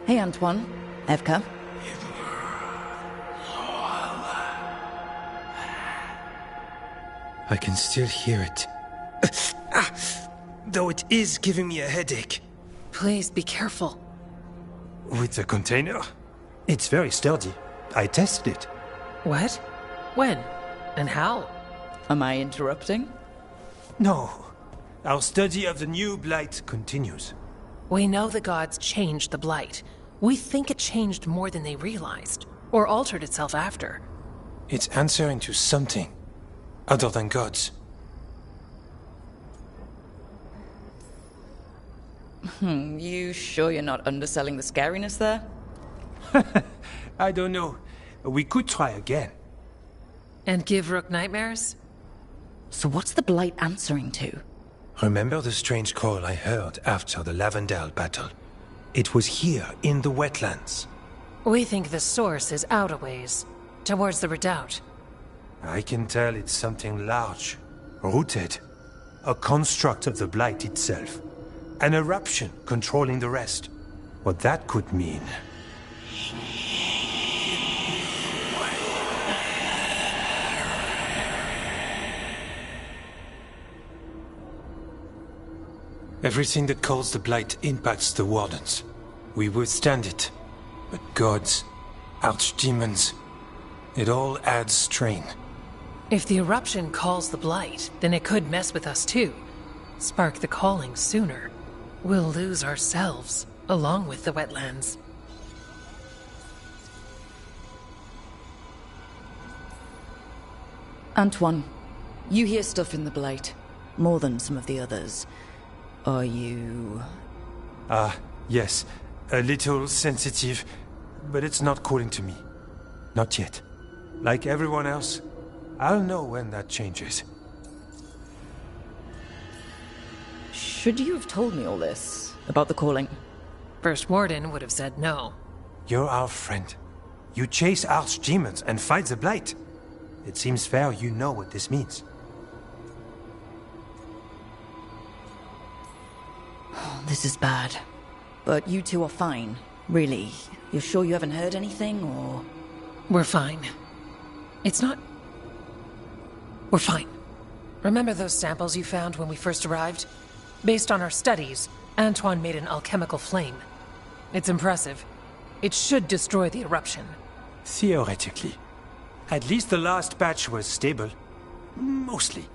Hey, Antoine. Evka. I can still hear it. Though it is giving me a headache. Please be careful. With the container? It's very sturdy. I tested it. What? When? And how? Am I interrupting? No. Our study of the new blight continues. We know the gods changed the blight. We think it changed more than they realized, or altered itself after. It's answering to something other than gods. You sure you're not underselling the scariness there? I don't know. We could try again. And give Rook nightmares? So what's the blight answering to? Remember the strange call I heard after the Lavendale battle? It was here, in the wetlands. We think the source is out a ways, towards the redoubt. I can tell it's something large, rooted. A construct of the blight itself. An eruption controlling the rest. What that could mean... Everything that calls the blight impacts the Wardens. We withstand it. But gods, archdemons, it all adds strain. If the eruption calls the blight, then it could mess with us too. Spark the calling sooner. We'll lose ourselves, along with the wetlands. Antoine, you hear stuff in the blight. More than some of the others. Are you... Yes. A little sensitive, but it's not calling to me. Not yet. Like everyone else, I'll know when that changes. Should you have told me all this? About the calling? First Warden would have said no. You're our friend. You chase archdemons and fight the blight. It seems fair you know what this means. This is bad. But you two are fine. Really. You're sure you haven't heard anything, or...? We're fine. It's not... We're fine. Remember those samples you found when we first arrived? Based on our studies, Antoine made an alchemical flame. It's impressive. It should destroy the eruption. Theoretically. At least the last batch was stable. Mostly.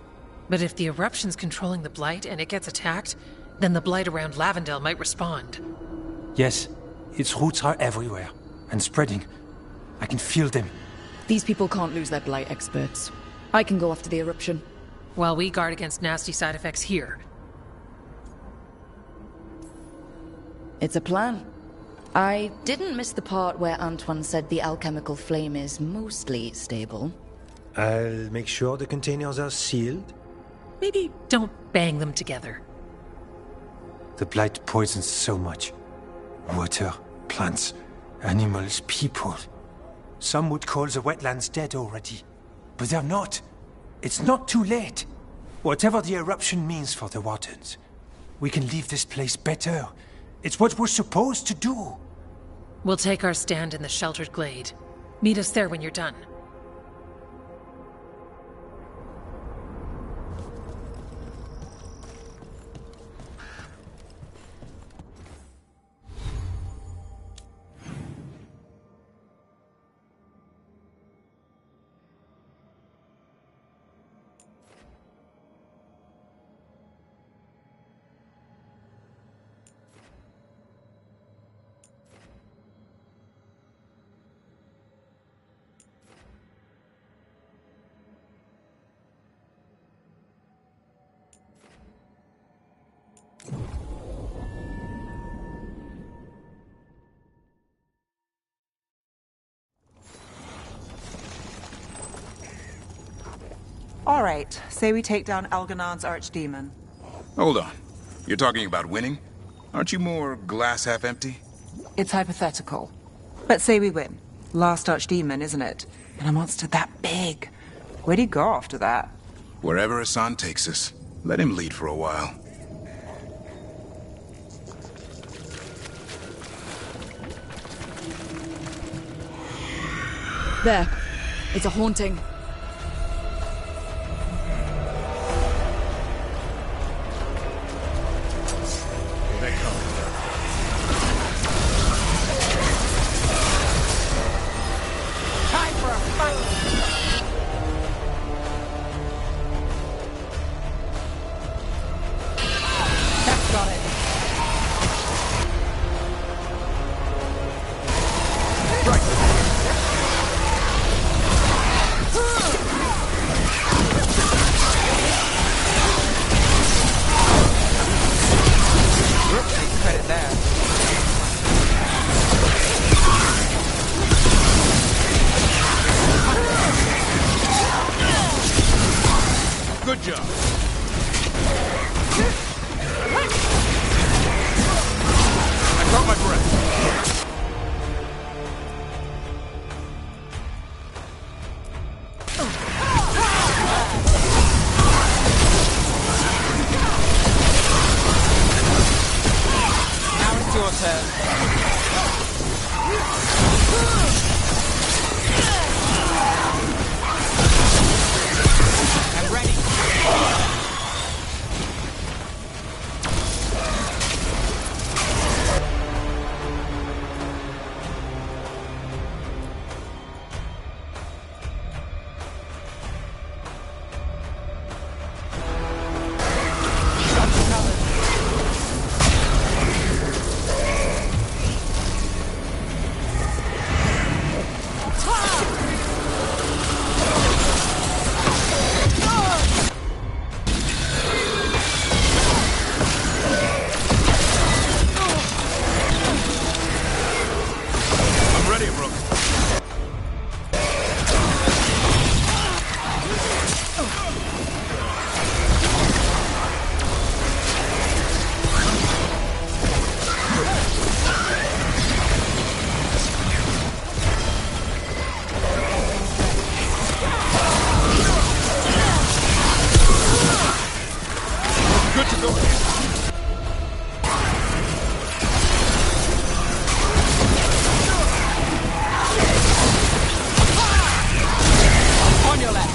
But if the eruption's controlling the blight and it gets attacked, then the blight around Lavendale might respond. Yes, its roots are everywhere. And spreading. I can feel them. These people can't lose their blight experts. I can go after the eruption. While we guard against nasty side effects here. It's a plan. I didn't miss the part where Antoine said the alchemical flame is mostly stable. I'll make sure the containers are sealed. Maybe don't bang them together. The blight poisons so much. Water, plants, animals, people. Some would call the wetlands dead already. But they're not. It's not too late. Whatever the eruption means for the Wardens, we can leave this place better. It's what we're supposed to do. We'll take our stand in the sheltered glade. Meet us there when you're done. All right, say we take down Algernon's archdemon. Hold on. You're talking about winning? Aren't you more glass half empty? It's hypothetical. But say we win. Last archdemon, isn't it? And a monster that big. Where'd he go after that? Wherever Hassan takes us, let him lead for a while. There. It's a haunting. Here they come. Time for a fight! That's got it. Credit there. Good job. I caught my breath. Now it's your turn. I'm ready. I'm ready, Rook. Good to go. On your left.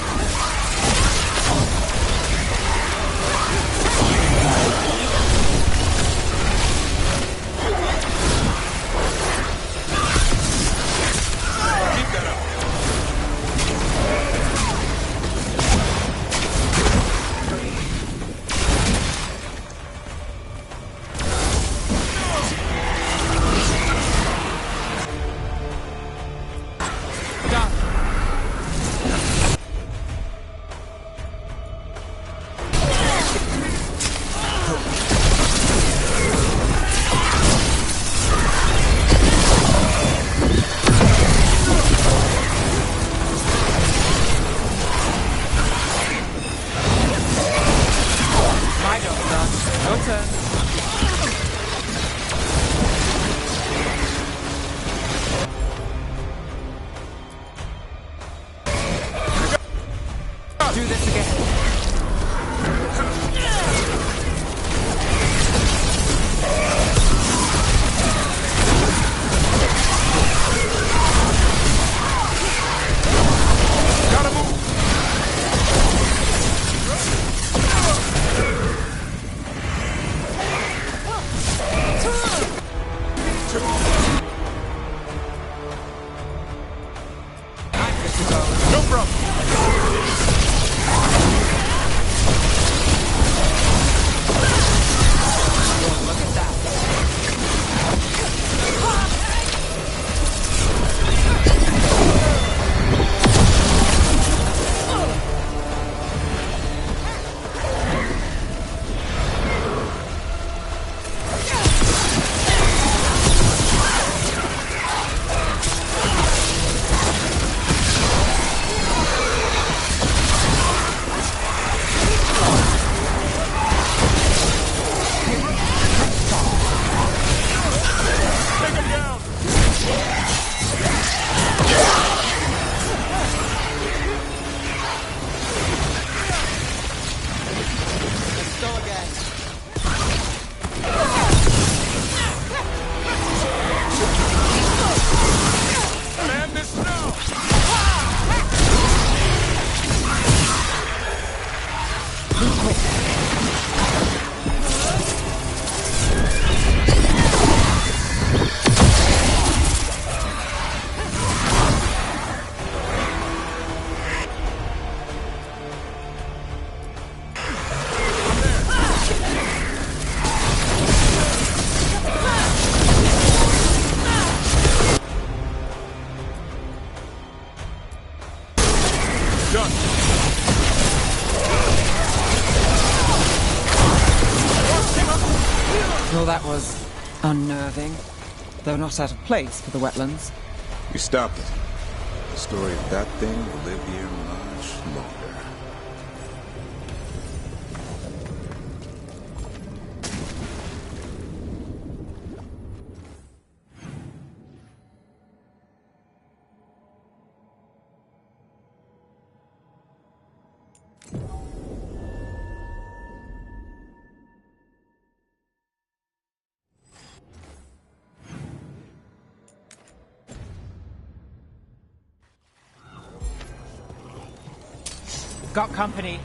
Keep that up. Done. My job is done. Your turn. Do this again. Gotta move. Well, that was unnerving. Though not out of place for the wetlands. We stopped it. The story of that thing will live here much longer. Got company.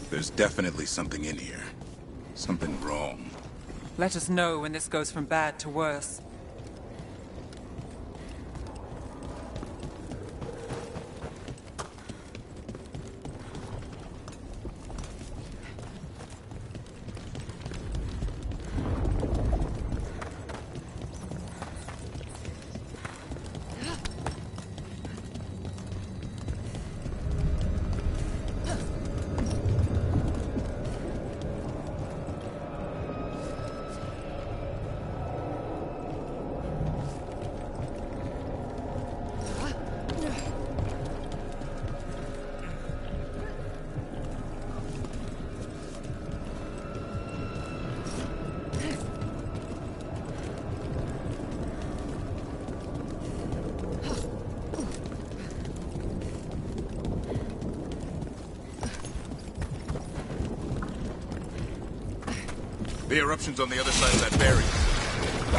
There's definitely something in here. Something wrong. Let us know when this goes from bad to worse. The eruption's on the other side of that barrier.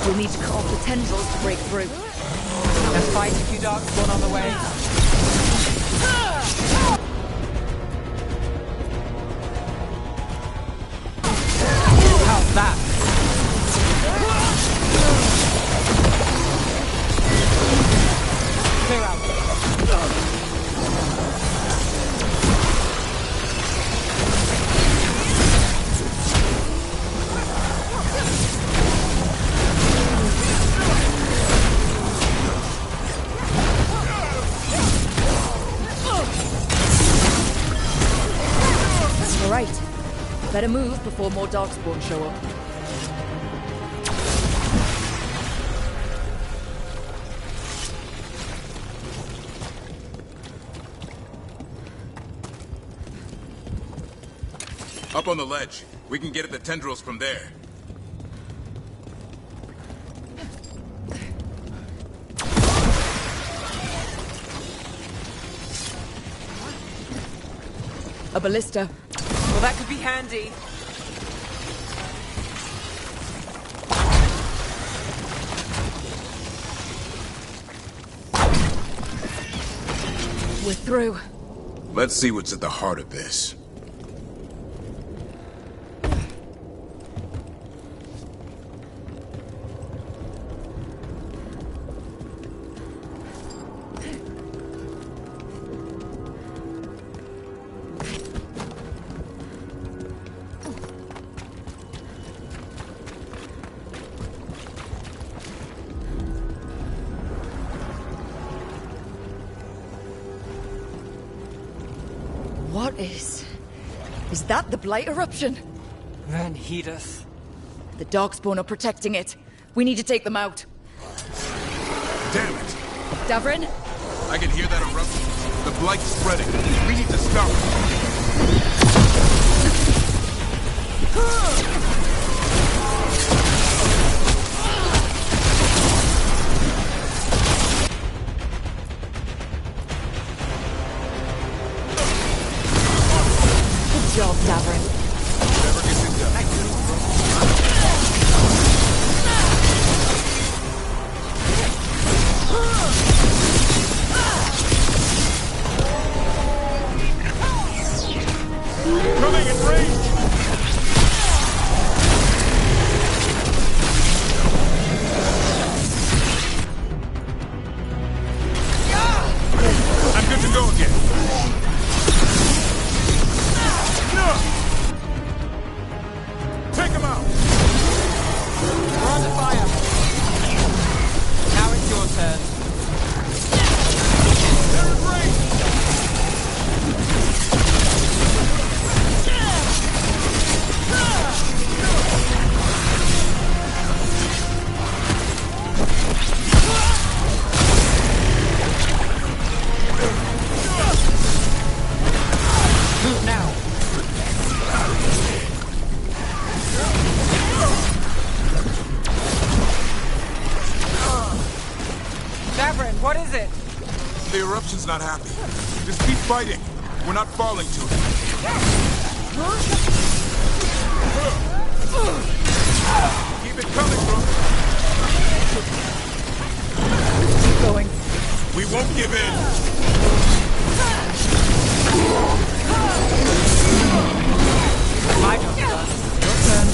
We'll need to cut off the tendrils to break through. And fight a few darkspawn on the way. How's that? Clear out. All right. Better move before more darkspawn show up. Up on the ledge. We can get at the tendrils from there. A ballista. Well, that could be handy. We're through. Let's see what's at the heart of this. What is that the Blight eruption? Then Hedith. The Darkspawn are protecting it. We need to take them out. Damn it! Davrin? I can hear that eruption. The blight's spreading. We need to stop it. Good job, Davrin. Never gets it done. Coming in range! I'm good to go again. No! Take him out! We're under fire. Now it's your turn. They're in range! Move now. Davrin, what is it? The eruption's not happy. Just keep fighting. We're not falling to it. Keep it coming, bro. Keep going. We won't give in. My job done. Your turn.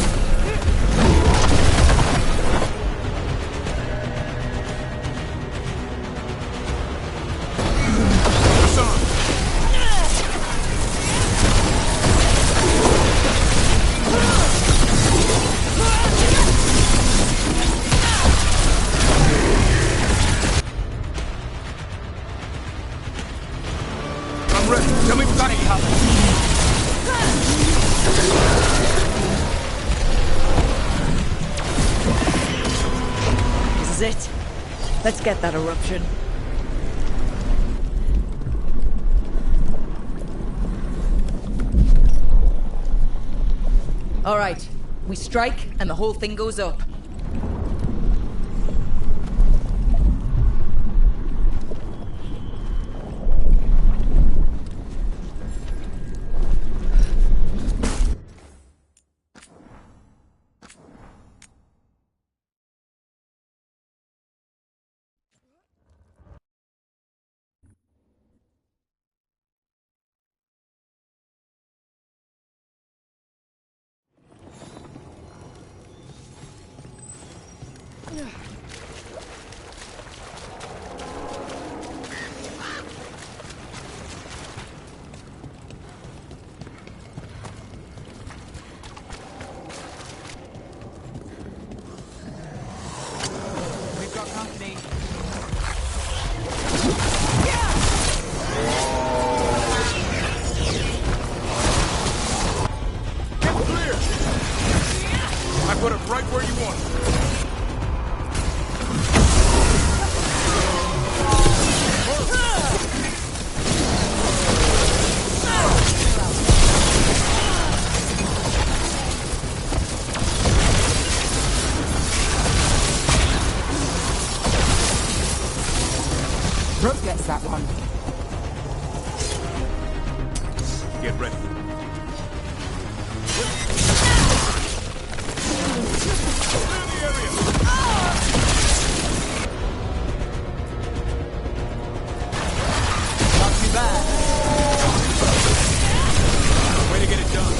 What's on? I'm ready. Tell me what's Got it covered. This is it. Let's get that eruption. All right. We strike, and the whole thing goes up. We've got company. Get clear! I put it right where you want it. Brooke gets that one. Get ready. Clear the area! Not too bad. Way to get it done.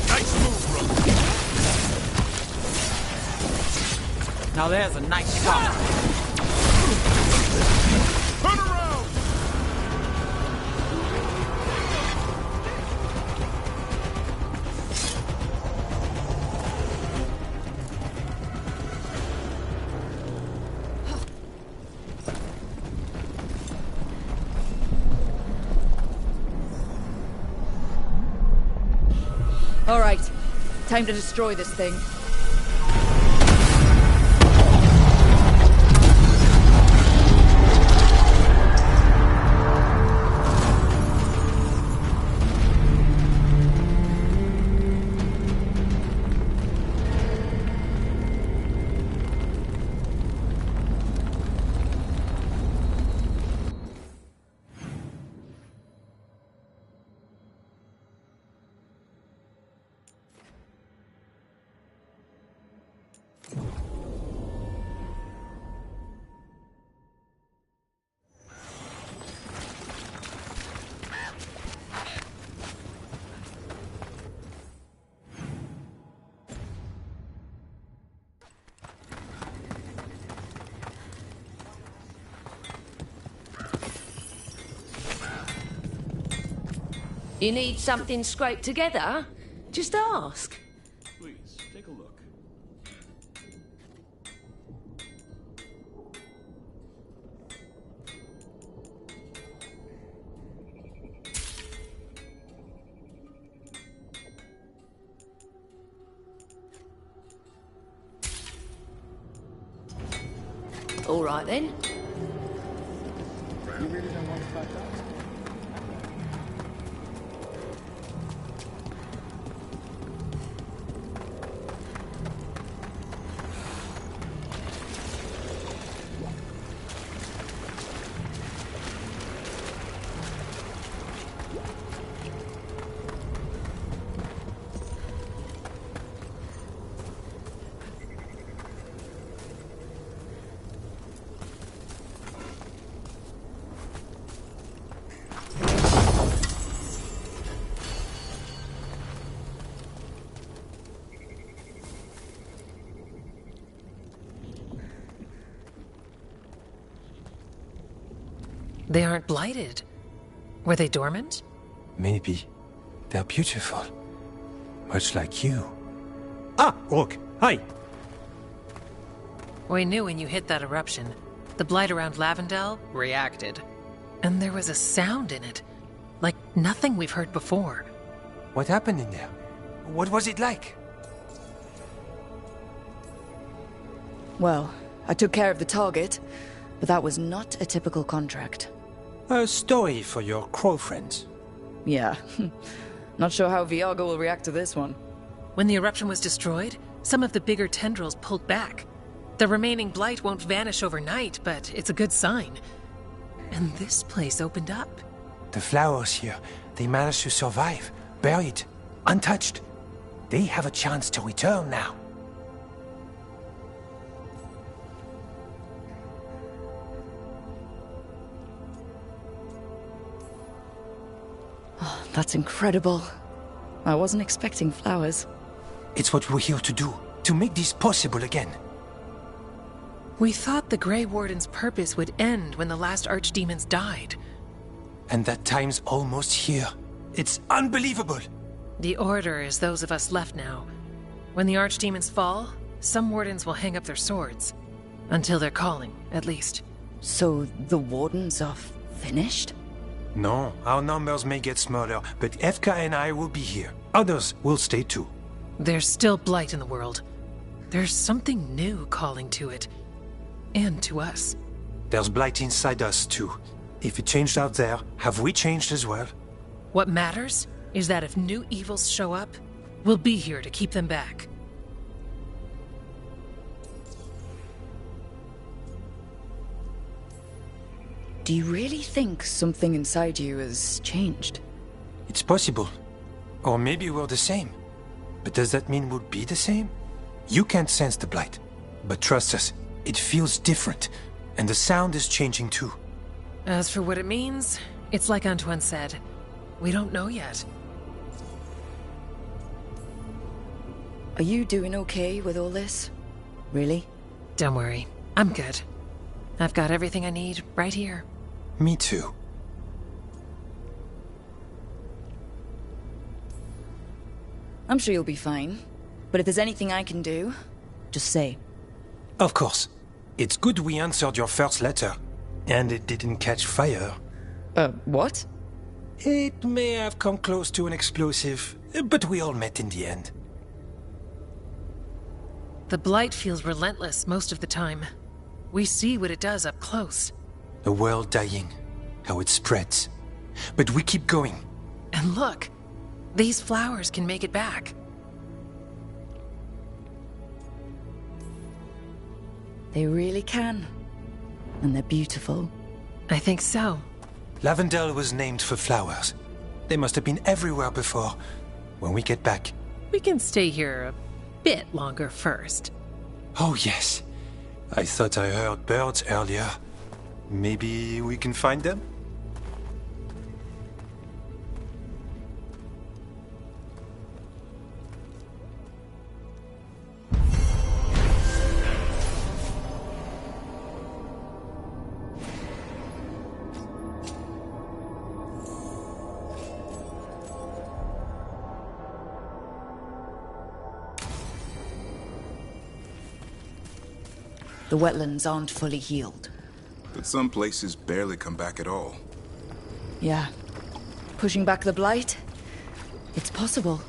Nice move, bro. Now there's a nice shot. Turn around! Alright, time to destroy this thing. You need something scraped together? Just ask. Please, take a look. All right then. You really don't want to cut that? They aren't blighted. Were they dormant? Maybe. They're beautiful. Much like you. Ah, Rook, hi. We knew when you hit that eruption, the blight around Lavendel reacted. And there was a sound in it, like nothing we've heard before. What happened in there? What was it like? Well, I took care of the target, but that was not a typical contract. A story for your crow friends. Yeah. Not sure how Viaga will react to this one. When the eruption was destroyed, some of the bigger tendrils pulled back. The remaining blight won't vanish overnight, but it's a good sign. And this place opened up. The flowers here, they managed to survive, buried, untouched. They have a chance to return now. Oh, that's incredible. I wasn't expecting flowers. It's what we're here to do, to make this possible again. We thought the Grey Warden's purpose would end when the last archdemons died. And that time's almost here. It's unbelievable. The Order is those of us left now. When the archdemons fall, some wardens will hang up their swords. Until they're calling, at least. So the Wardens are finished? No, our numbers may get smaller, but Efka and I will be here. Others will stay too. There's still blight in the world. There's something new calling to it. And to us. There's blight inside us too. If it changed out there, have we changed as well? What matters is that if new evils show up, we'll be here to keep them back. Do you really think something inside you has changed? It's possible. Or maybe we're the same. But does that mean we'll be the same? You can't sense the blight. But trust us, it feels different. And the sound is changing too. As for what it means, it's like Antoine said. We don't know yet. Are you doing okay with all this? Really? Don't worry, I'm good. I've got everything I need right here. Me too. I'm sure you'll be fine. But if there's anything I can do, just say. Of course. It's good we answered your first letter. And it didn't catch fire. What? It may have come close to an explosive. But we all met in the end. The blight feels relentless most of the time. We see what it does up close. A world dying, how it spreads. But we keep going. And look, these flowers can make it back. They really can. And they're beautiful. I think so. Lavendel was named for flowers. They must have been everywhere before. When we get back... We can stay here a bit longer first. Oh, yes. I thought I heard birds earlier. Maybe we can find them? The wetlands aren't fully healed. But some places barely come back at all. Yeah. Pushing back the blight? It's possible.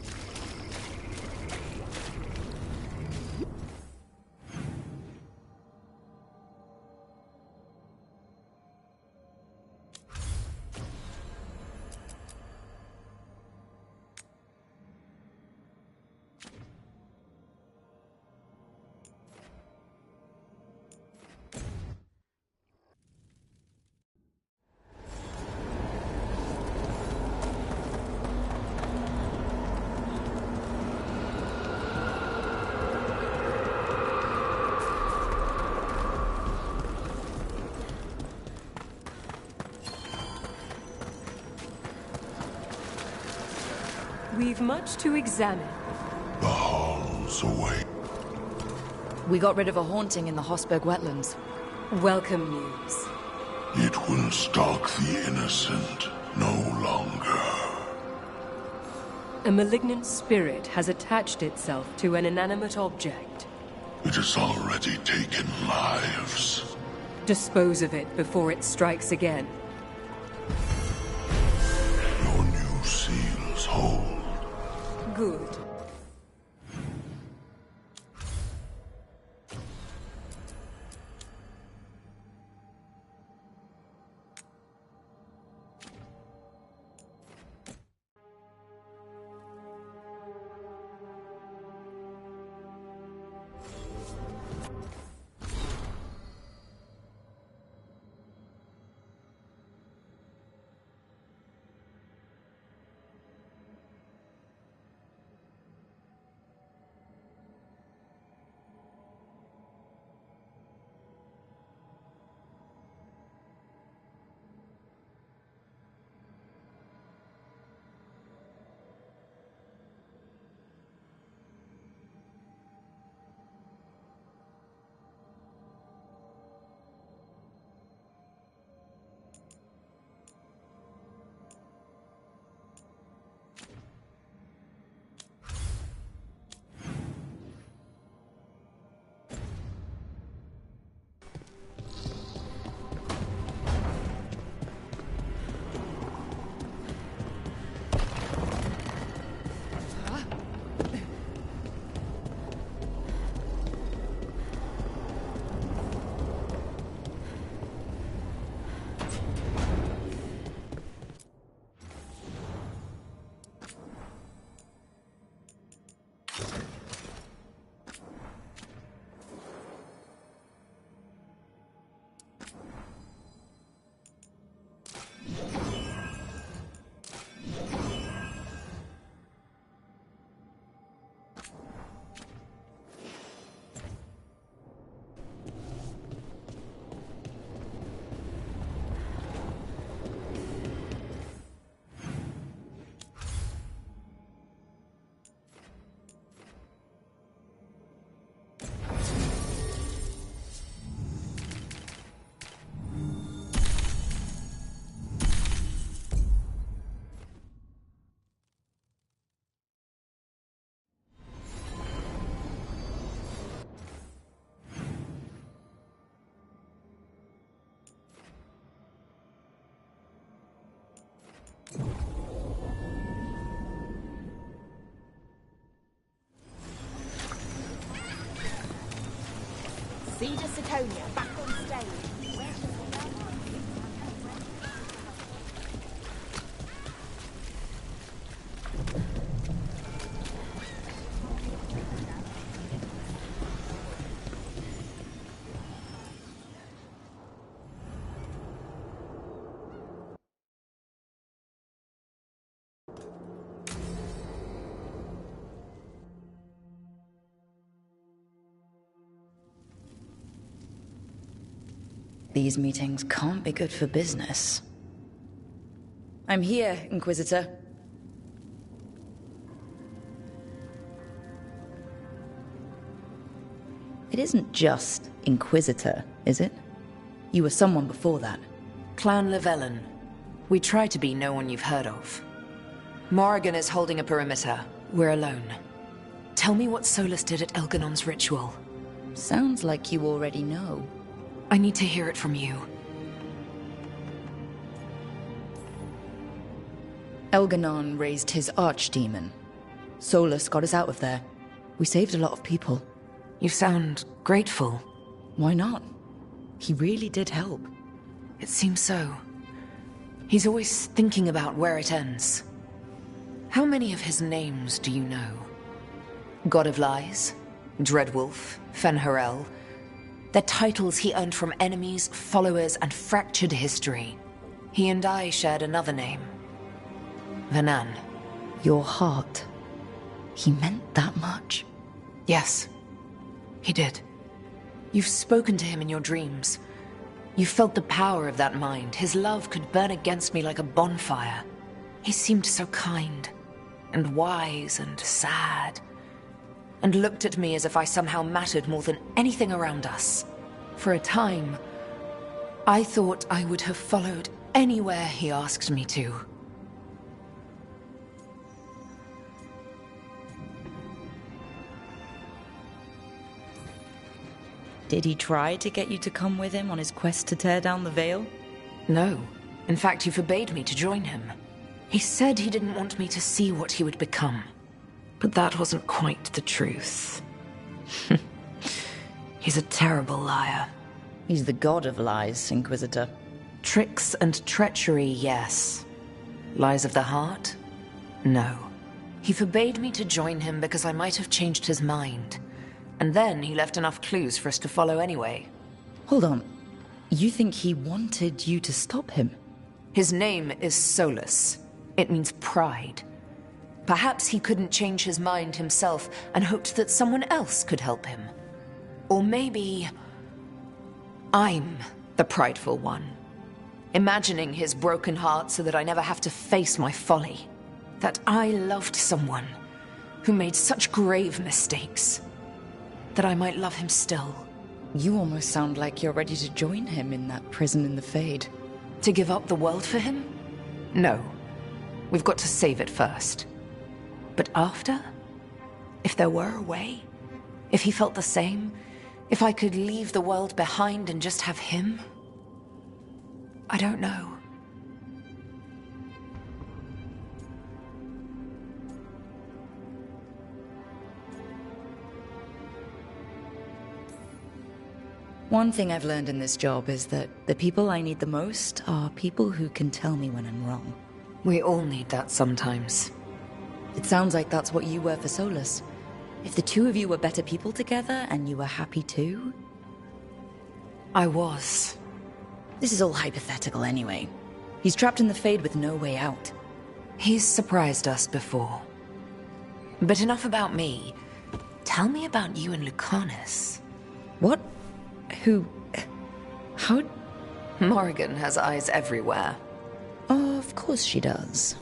We've much to examine. The halls await. We got rid of a haunting in the Hosberg wetlands. Welcome news. It will stalk the innocent no longer. A malignant spirit has attached itself to an inanimate object. It has already taken lives. Dispose of it before it strikes again. Your new seals hold. Good. Cedar Sitonia, back on stage. Where's the These meetings can't be good for business. I'm here, Inquisitor. It isn't just Inquisitor, is it? You were someone before that. Clan Llewellyn. We try to be no one you've heard of. Morrigan is holding a perimeter. We're alone. Tell me what Solus did at Elganon's ritual. Sounds like you already know. I need to hear it from you. Elganon raised his archdemon. Solus got us out of there. We saved a lot of people. You sound grateful. Why not? He really did help. It seems so. He's always thinking about where it ends. How many of his names do you know? God of Lies, Dreadwolf, Fen'Harel. They're titles he earned from enemies, followers, and fractured history. He and I shared another name. Vanan. Your heart. He meant that much? Yes, he did. You've spoken to him in your dreams. You felt the power of that mind. His love could burn against me like a bonfire. He seemed so kind, and wise, and sad, and looked at me as if I somehow mattered more than anything around us. For a time, I thought I would have followed anywhere he asked me to. Did he try to get you to come with him on his quest to tear down the Veil? No. In fact, he forbade me to join him. He said he didn't want me to see what he would become. But that wasn't quite the truth. He's a terrible liar. He's the god of lies, Inquisitor. Tricks and treachery, yes. Lies of the heart? No. He forbade me to join him because I might have changed his mind. And then he left enough clues for us to follow anyway. Hold on. You think he wanted you to stop him? His name is Solus. It means pride. Perhaps he couldn't change his mind himself and hoped that someone else could help him. Or maybe I'm the prideful one, imagining his broken heart so that I never have to face my folly. That I loved someone who made such grave mistakes, that I might love him still. You almost sound like you're ready to join him in that prison in the Fade. To give up the world for him? No. We've got to save it first. But after? If there were a way? If he felt the same? If I could leave the world behind and just have him? I don't know. One thing I've learned in this job is that the people I need the most are people who can tell me when I'm wrong. We all need that sometimes. It sounds like that's what you were for Solus. If the two of you were better people together and you were happy too? I was. This is all hypothetical anyway. He's trapped in the Fade with no way out. He's surprised us before. But enough about me. Tell me about you and Lucanus. What? Who? How? Morrigan has eyes everywhere. Of course she does.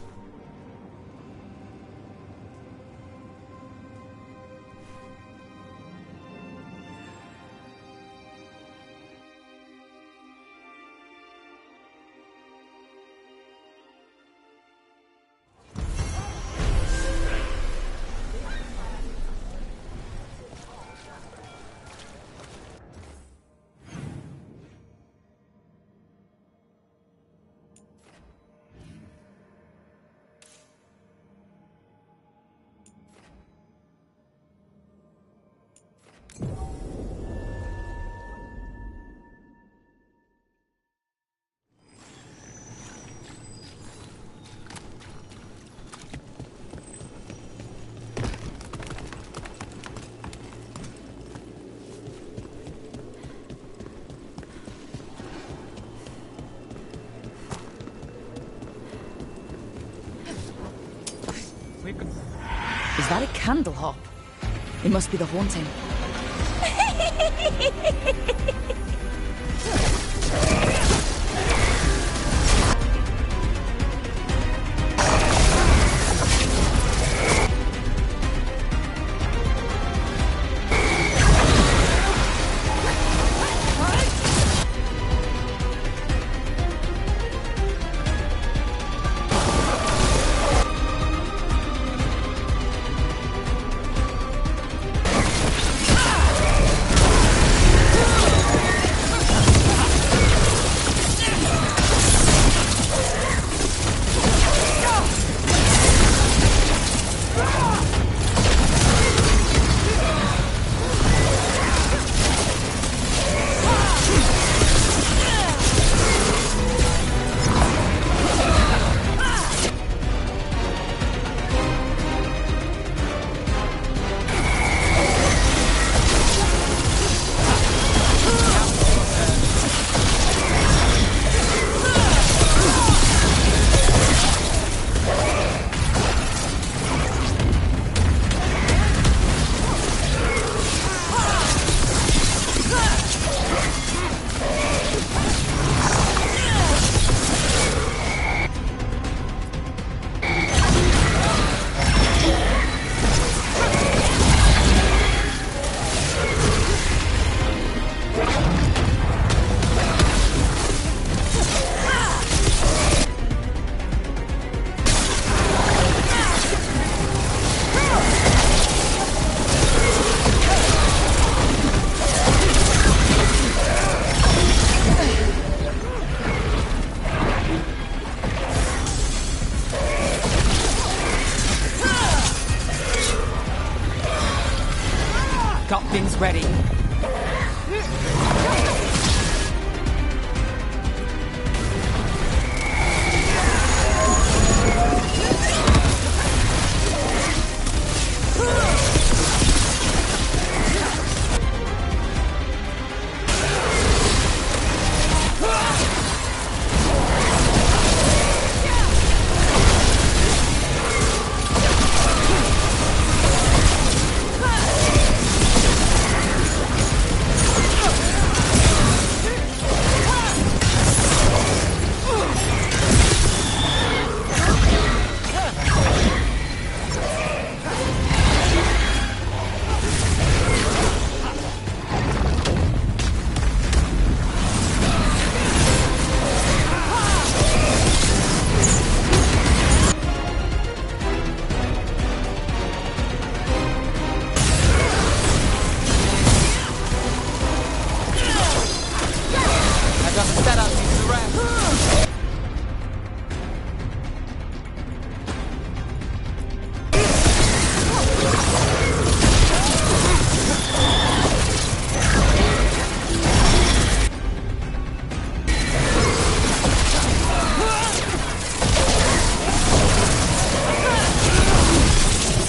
Is that a candle hop? It must be the haunting. Got things ready.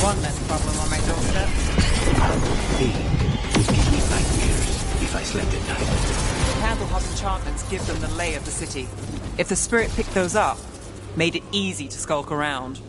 One less problem on my doorstep. Would give me nightmares if I slept at night. Candlehop enchantments give them the lay of the city. If the spirit picked those up, made it easy to skulk around.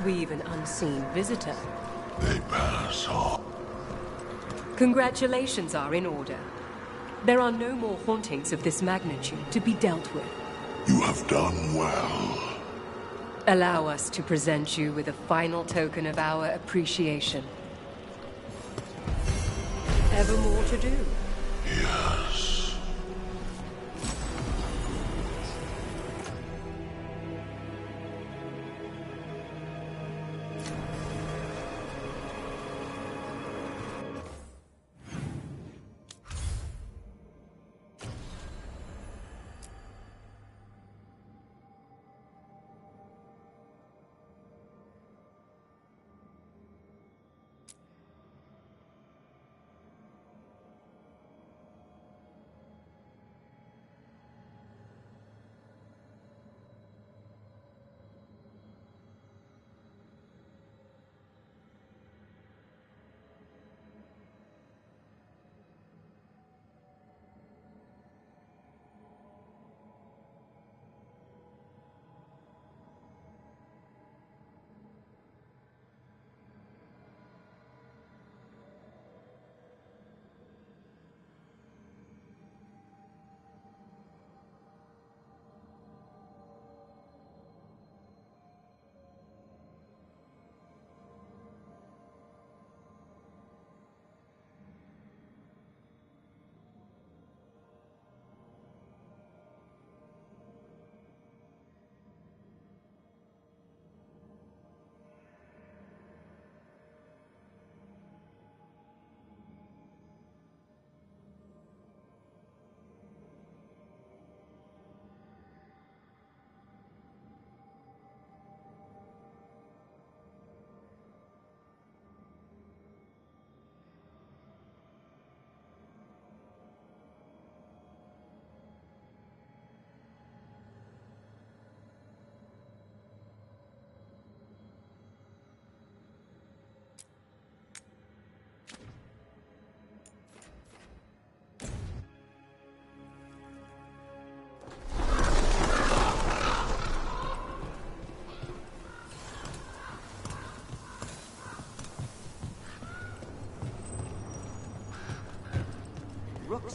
We've an unseen visitor. They pass on. Congratulations are in order. There are no more hauntings of this magnitude to be dealt with. You have done well. Allow us to present you with a final token of our appreciation. Ever more to do? Yes.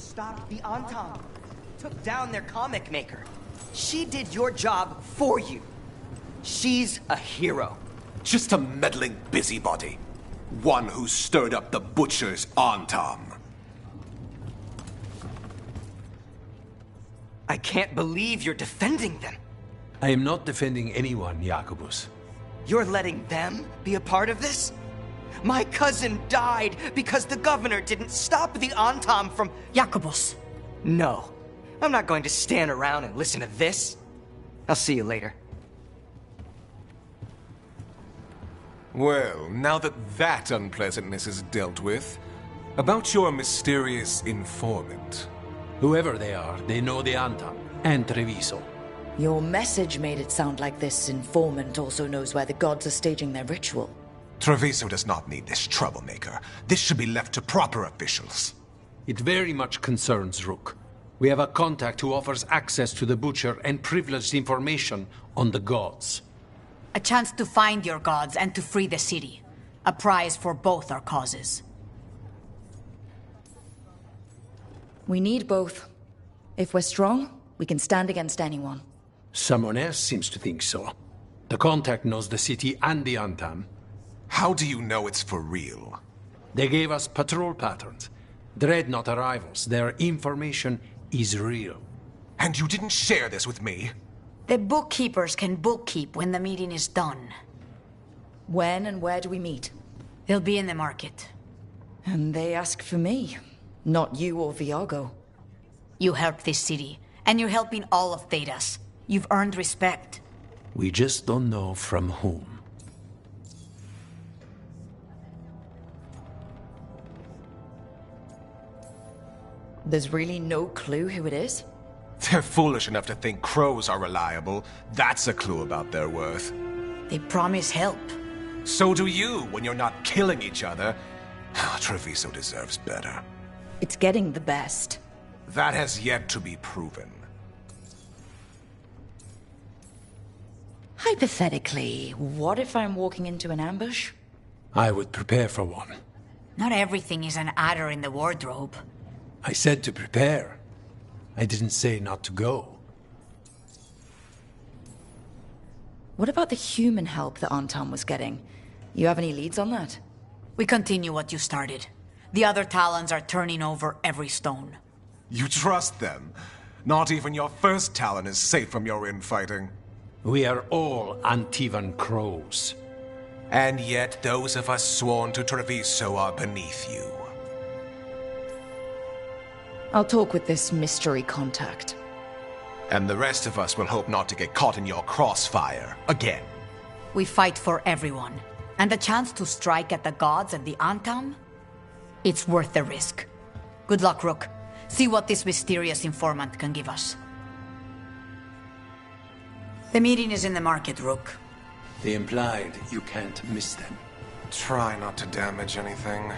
stopped the Antam, took down their comic maker. She did your job for you. She's a hero. Just a meddling busybody. One who stirred up the Butcher's Antam. I can't believe you're defending them. I am not defending anyone, Jacobus. You're letting them be a part of this? My cousin died because the governor didn't stop the Antam from... Jacobus! No. I'm not going to stand around and listen to this. I'll see you later. Well, now that that unpleasantness is dealt with, about your mysterious informant. Whoever they are, they know the Antam and Treviso. Your message made it sound like this informant also knows where the gods are staging their ritual. Treviso does not need this troublemaker. This should be left to proper officials. It very much concerns Rook. We have a contact who offers access to the Butcher and privileged information on the gods. A chance to find your gods and to free the city. A prize for both our causes. We need both. If we're strong, we can stand against anyone. Someone else seems to think so. The contact knows the city and the Antam. How do you know it's for real? They gave us patrol patterns. Dreadnought arrivals. Their information is real. And you didn't share this with me? The bookkeepers can bookkeep when the meeting is done. When and where do we meet? They'll be in the market. And they ask for me, not you or Viago. You helped this city, and you're helping all of Thedas. You've earned respect. We just don't know from whom. There's really no clue who it is? They're foolish enough to think crows are reliable. That's a clue about their worth. They promise help. So do you when you're not killing each other. Treviso deserves better. It's getting the best. That has yet to be proven. Hypothetically, what if I'm walking into an ambush? I would prepare for one. Not everything is an adder in the wardrobe. I said to prepare. I didn't say not to go. What about the human help that Antam was getting? You have any leads on that? We continue what you started. The other Talons are turning over every stone. You trust them? Not even your first Talon is safe from your infighting. We are all Antivan crows. And yet those of us sworn to Treviso are beneath you. I'll talk with this mystery contact. And the rest of us will hope not to get caught in your crossfire again. We fight for everyone. And the chance to strike at the gods and the Antam? It's worth the risk. Good luck, Rook. See what this mysterious informant can give us. The meeting is in the market, Rook. They implied you can't miss them. Try not to damage anything.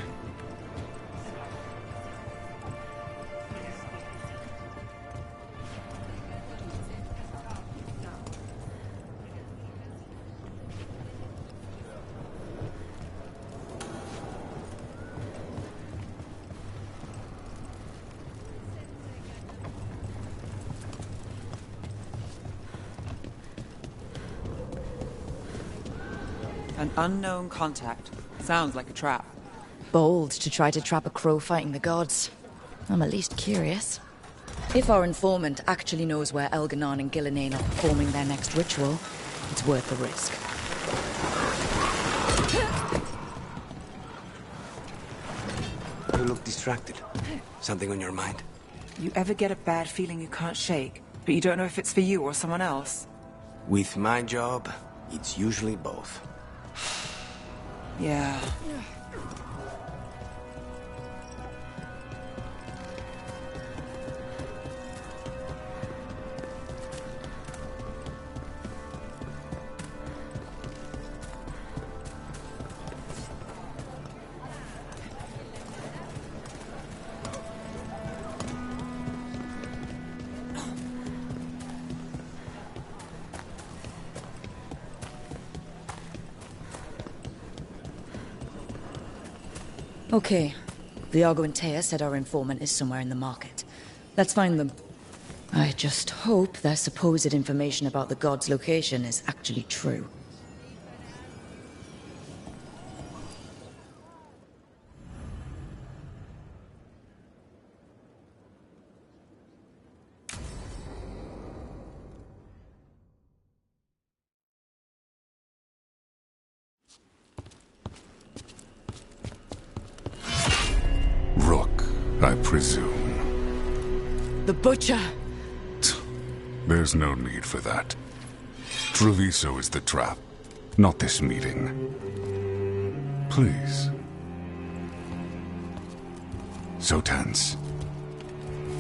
An unknown contact. Sounds like a trap. Bold to try to trap a crow fighting the gods. I'm at least curious. If our informant actually knows where Elganon and Gillinane are performing their next ritual, it's worth the risk. You look distracted. Something on your mind? You ever get a bad feeling you can't shake, but you don't know if it's for you or someone else? With my job, it's usually both. Yeah. Okay. Viago and Taya said our informant is somewhere in the market. Let's find them. I just hope their supposed information about the god's location is actually true. Rook, I presume. The Butcher! There's no need for that. Treviso is the trap, not this meeting. Please. So tense.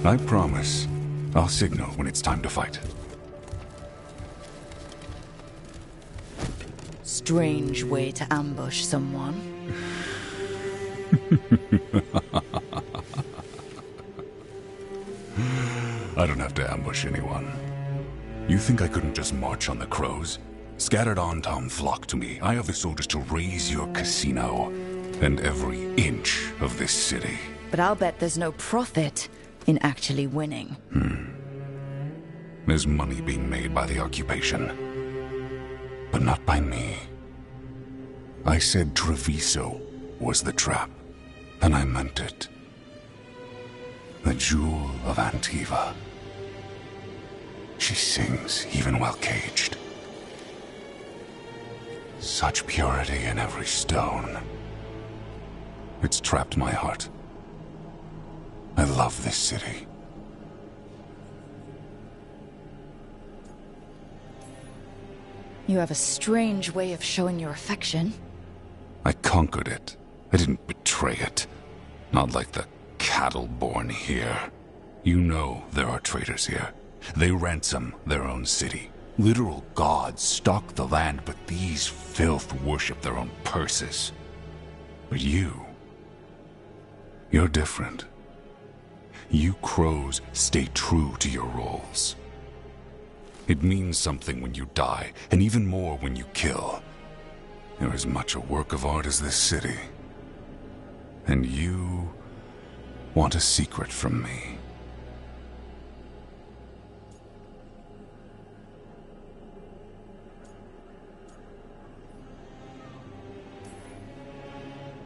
I promise, I'll signal when it's time to fight. Strange way to ambush someone. I don't have to ambush anyone. You think I couldn't just march on the crows? Scattered on Tom flock to me. I have the soldiers to raise your casino and every inch of this city. But I'll bet there's no profit in actually winning. There's money being made by the occupation. But not by me. I said Treviso was the trap, and I meant it. The Jewel of Antiva. She sings even while caged. Such purity in every stone. It's trapped my heart. I love this city. You have a strange way of showing your affection. I conquered it. I didn't betray it. Not like the cattle born here. You know there are traitors here. They ransom their own city. Literal gods stalk the land, but these filth worship their own purses. But you're different. You crows stay true to your roles. It means something when you die, and even more when you kill. You're as much a work of art as this city. And you want a secret from me.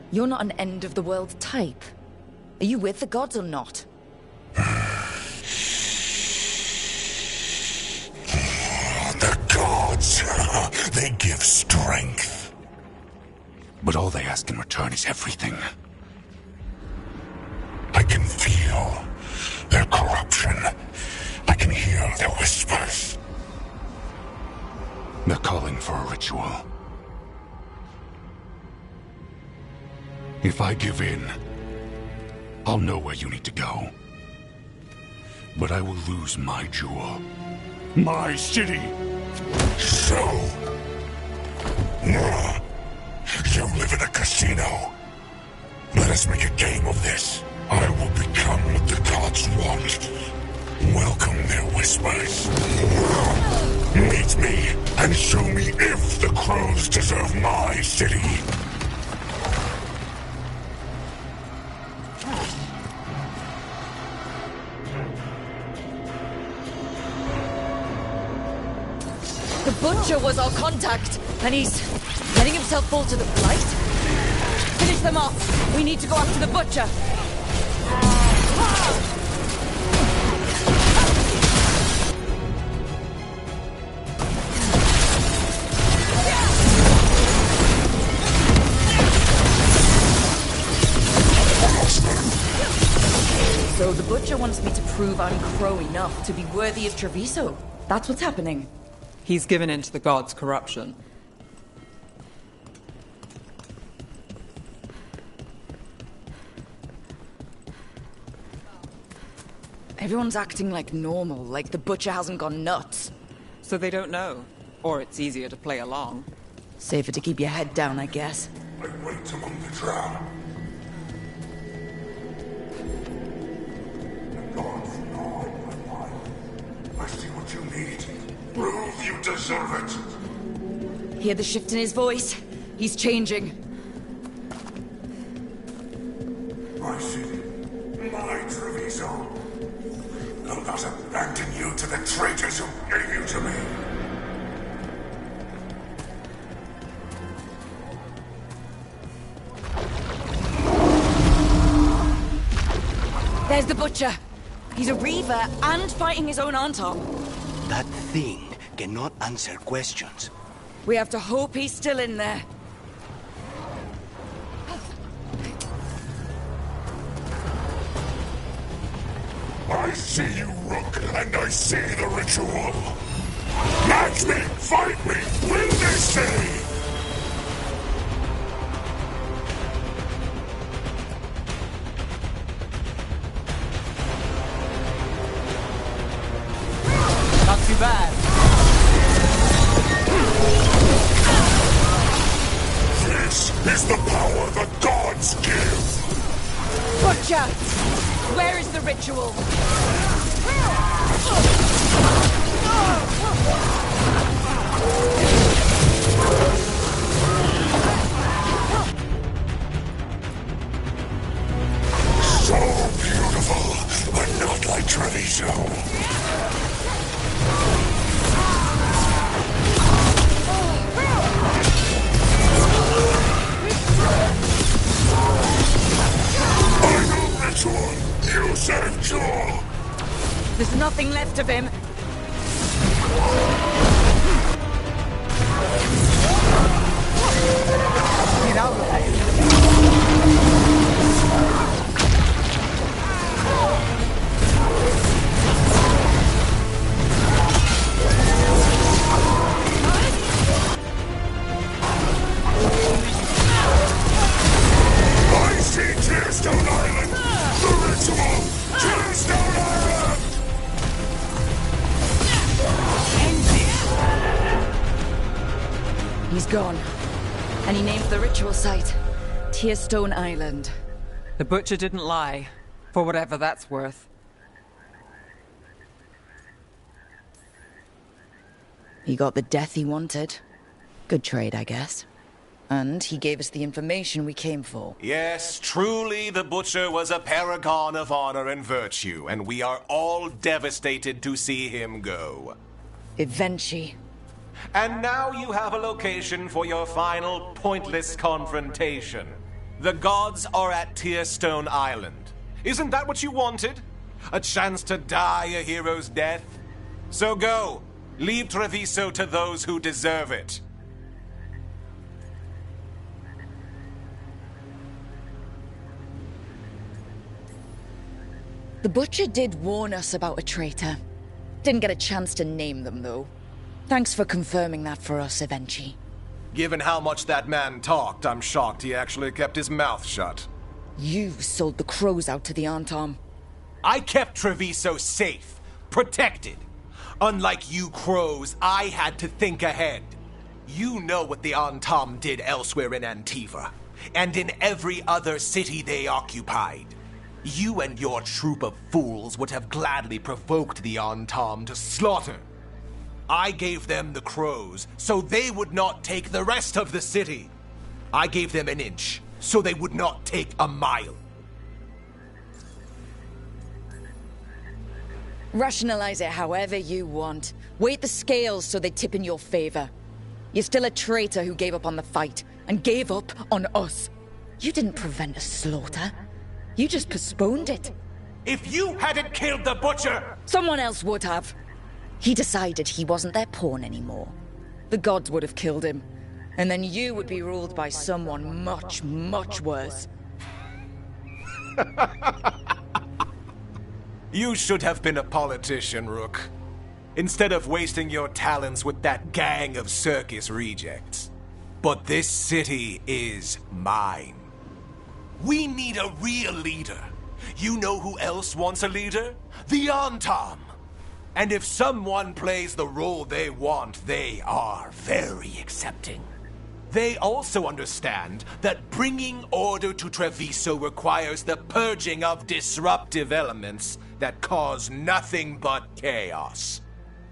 You're not an end-of-the-world type. Are you with the gods or not? The gods, they give strength. But all they ask in return is everything. I can feel their corruption. I can hear their whispers. They're calling for a ritual. If I give in, I'll know where you need to go. But I will lose my jewel. My city! So... you live in a casino. Let us make a game of this. I will become what the gods want. Welcome their whispers. Meet me and show me if the crows deserve my city. The Butcher was our contact, and he's letting himself fall to the Blight? Finish them off! We need to go after the Butcher! So the Butcher wants me to prove I'm crow enough to be worthy of Treviso. That's what's happening. He's given in to the gods' corruption. Everyone's acting like normal, like the Butcher hasn't gone nuts. So they don't know. Or it's easier to play along. Safer to keep your head down, I guess. I wait among the drow. The gods know my life. I see what you need. Prove you deserve it. Hear the shift in his voice? He's changing. My city. My Treviso. connecting you to the traitors who gave you to me. There's the Butcher. He's a Reaver and fighting his own Anton. That thing cannot answer questions. We have to hope he's still in there. I see you, Rook, and I see the ritual. Match me, fight me, win this day! Not too bad. This is the power the gods give! Butcher! Where is the ritual? So beautiful, but not like Treviso. You saved Joel! There's nothing left of him. Get out of there. I see Tearstone Island! The ritual! Tearstone Island! He's gone. And he named the ritual site Tearstone Island. The Butcher didn't lie, for whatever that's worth. He got the death he wanted. Good trade, I guess. And he gave us the information we came for. Yes, truly the Butcher was a paragon of honor and virtue, and we are all devastated to see him go. Eventually. And now you have a location for your final pointless confrontation. The gods are at Tearstone Island. Isn't that what you wanted? A chance to die a hero's death? So go. Leave Treviso to those who deserve it. The Butcher did warn us about a traitor. Didn't get a chance to name them, though. Thanks for confirming that for us, Evenchi. Given how much that man talked, I'm shocked he actually kept his mouth shut. You sold the crows out to the Antom. I kept Treviso safe, protected. Unlike you crows, I had to think ahead. You know what the Antom did elsewhere in Antiva, and in every other city they occupied. You and your troop of fools would have gladly provoked the Antom to slaughter. I gave them the crows, so they would not take the rest of the city. I gave them an inch, so they would not take a mile. Rationalize it however you want. Weight the scales so they tip in your favor. You're still a traitor who gave up on the fight, and gave up on us. You didn't prevent a slaughter. You just postponed it. If you hadn't killed the Butcher... Someone else would have. He decided he wasn't their pawn anymore. The gods would have killed him. And then you would be ruled by someone much, much worse. You should have been a politician, Rook. Instead of wasting your talents with that gang of circus rejects. But this city is mine. We need a real leader. You know who else wants a leader? The Antom. And if someone plays the role they want, they are very accepting. They also understand that bringing order to Treviso requires the purging of disruptive elements that cause nothing but chaos.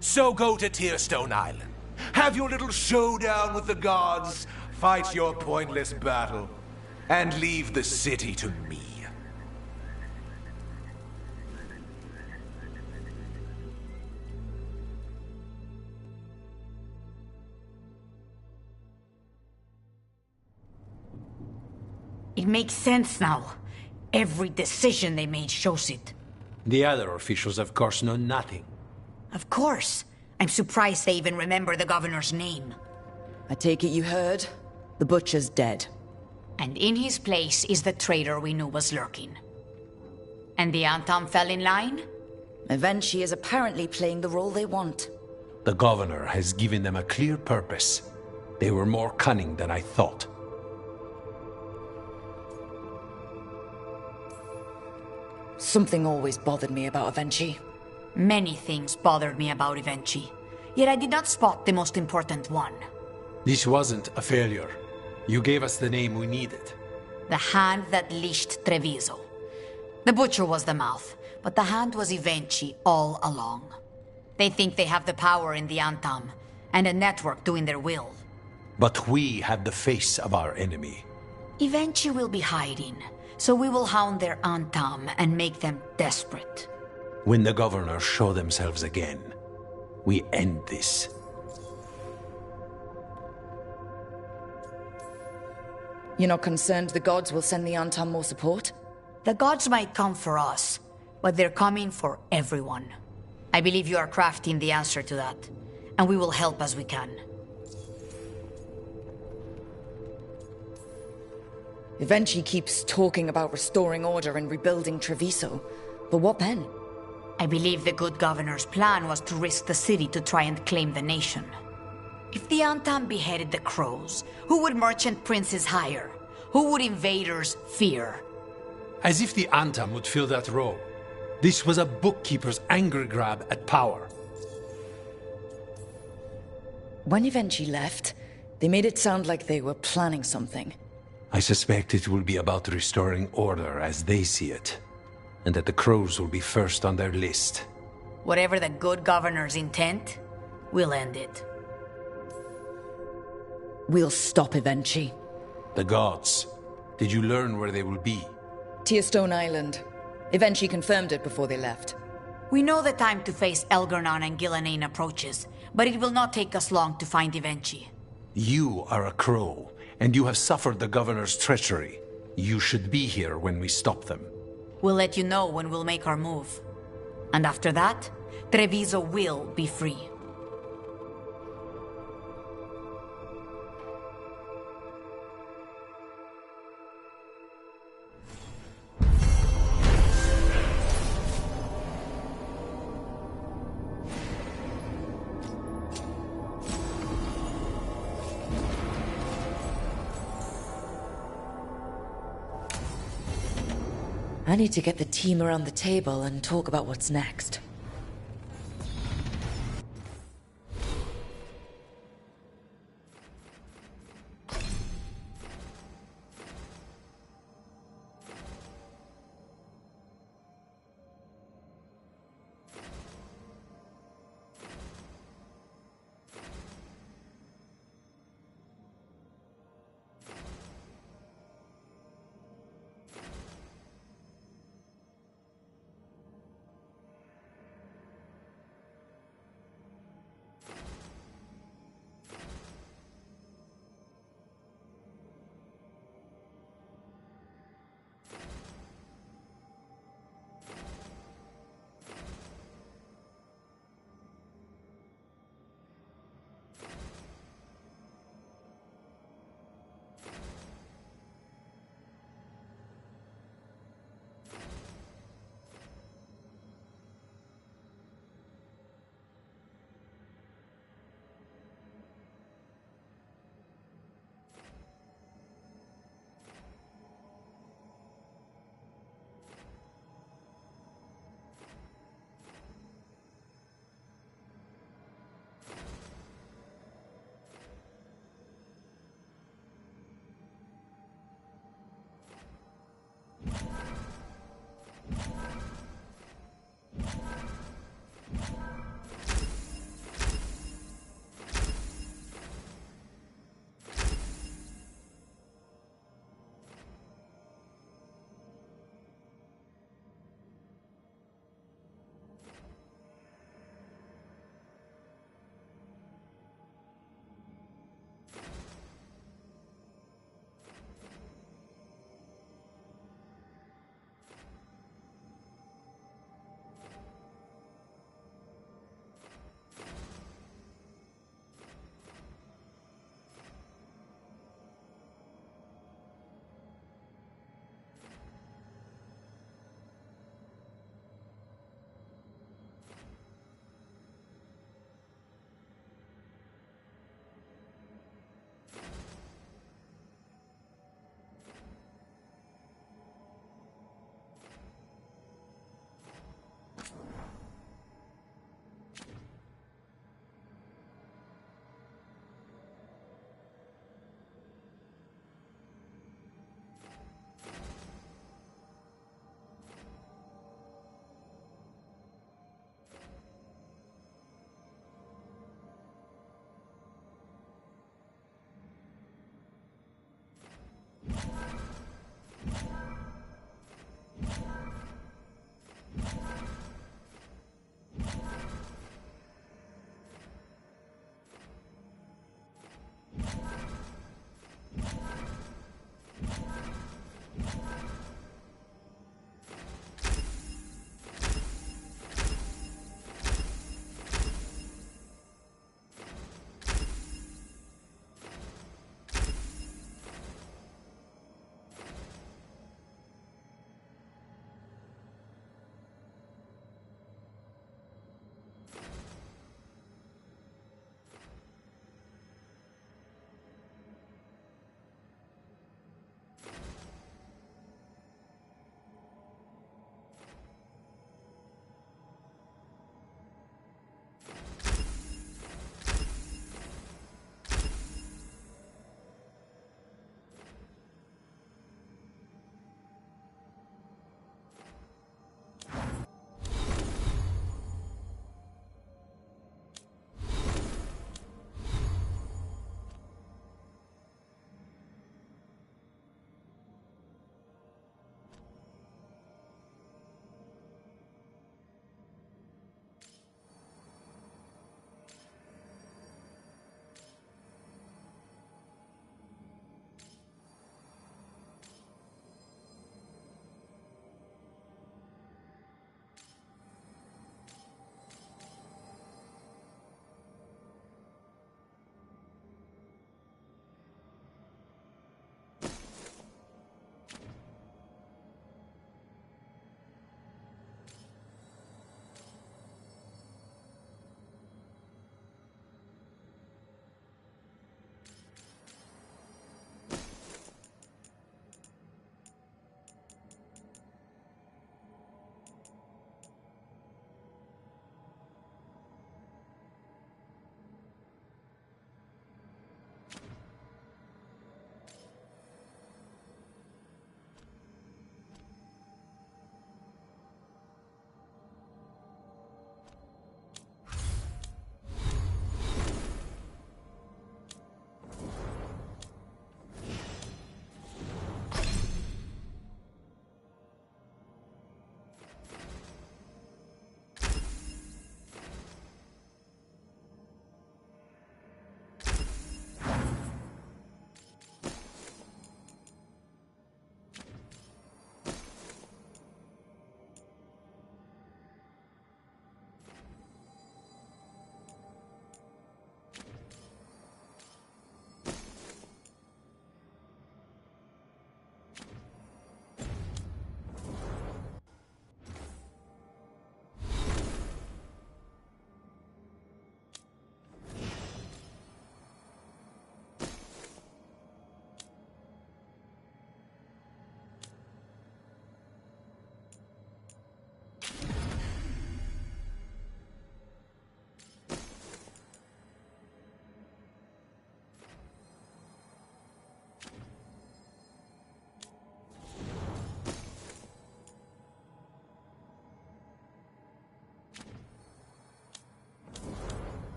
So go to Tearstone Island. Have your little showdown with the gods, fight your pointless battle, and leave the city to me. It makes sense now. Every decision they made shows it. The other officials, of course, know nothing. Of course. I'm surprised they even remember the governor's name. I take it you heard? The butcher's dead. And in his place is the traitor we knew was lurking. And the Antam fell in line? Eventually is apparently playing the role they want. The governor has given them a clear purpose. They were more cunning than I thought. Something always bothered me about Avenchi. Many things bothered me about Avenchi. Yet I did not spot the most important one. This wasn't a failure. You gave us the name we needed. The hand that leashed Treviso. The butcher was the mouth, but the hand was Avenchi all along. They think they have the power in the Antam, and a network doing their will. But we have the face of our enemy. Avenchi will be hiding, so we will hound their Antam and make them desperate. When the governors show themselves again, we end this. You're not concerned the gods will send the Antam more support? The gods might come for us, but they're coming for everyone. I believe you are crafting the answer to that, and we will help as we can. Eventually keeps talking about restoring order and rebuilding Treviso. But what then? I believe the good governor's plan was to risk the city to try and claim the nation. If the Antam beheaded the crows, who would merchant princes hire? Who would invaders fear? As if the Antam would fill that role. This was a bookkeeper's angry grab at power. When Eventually left, they made it sound like they were planning something. I suspect it will be about restoring order as they see it, and that the crows will be first on their list. Whatever the good governor's intent, we'll end it. We'll stop Eventually. The gods. Did you learn where they will be? Tearstone Island. Eventually confirmed it before they left. We know the time to face Elgarnon and Gillenane approaches, but it will not take us long to find Eventually. You are a crow, and you have suffered the governor's treachery. You should be here when we stop them. We'll let you know when we'll make our move. And after that, Treviso will be free. I need to get the team around the table and talk about what's next.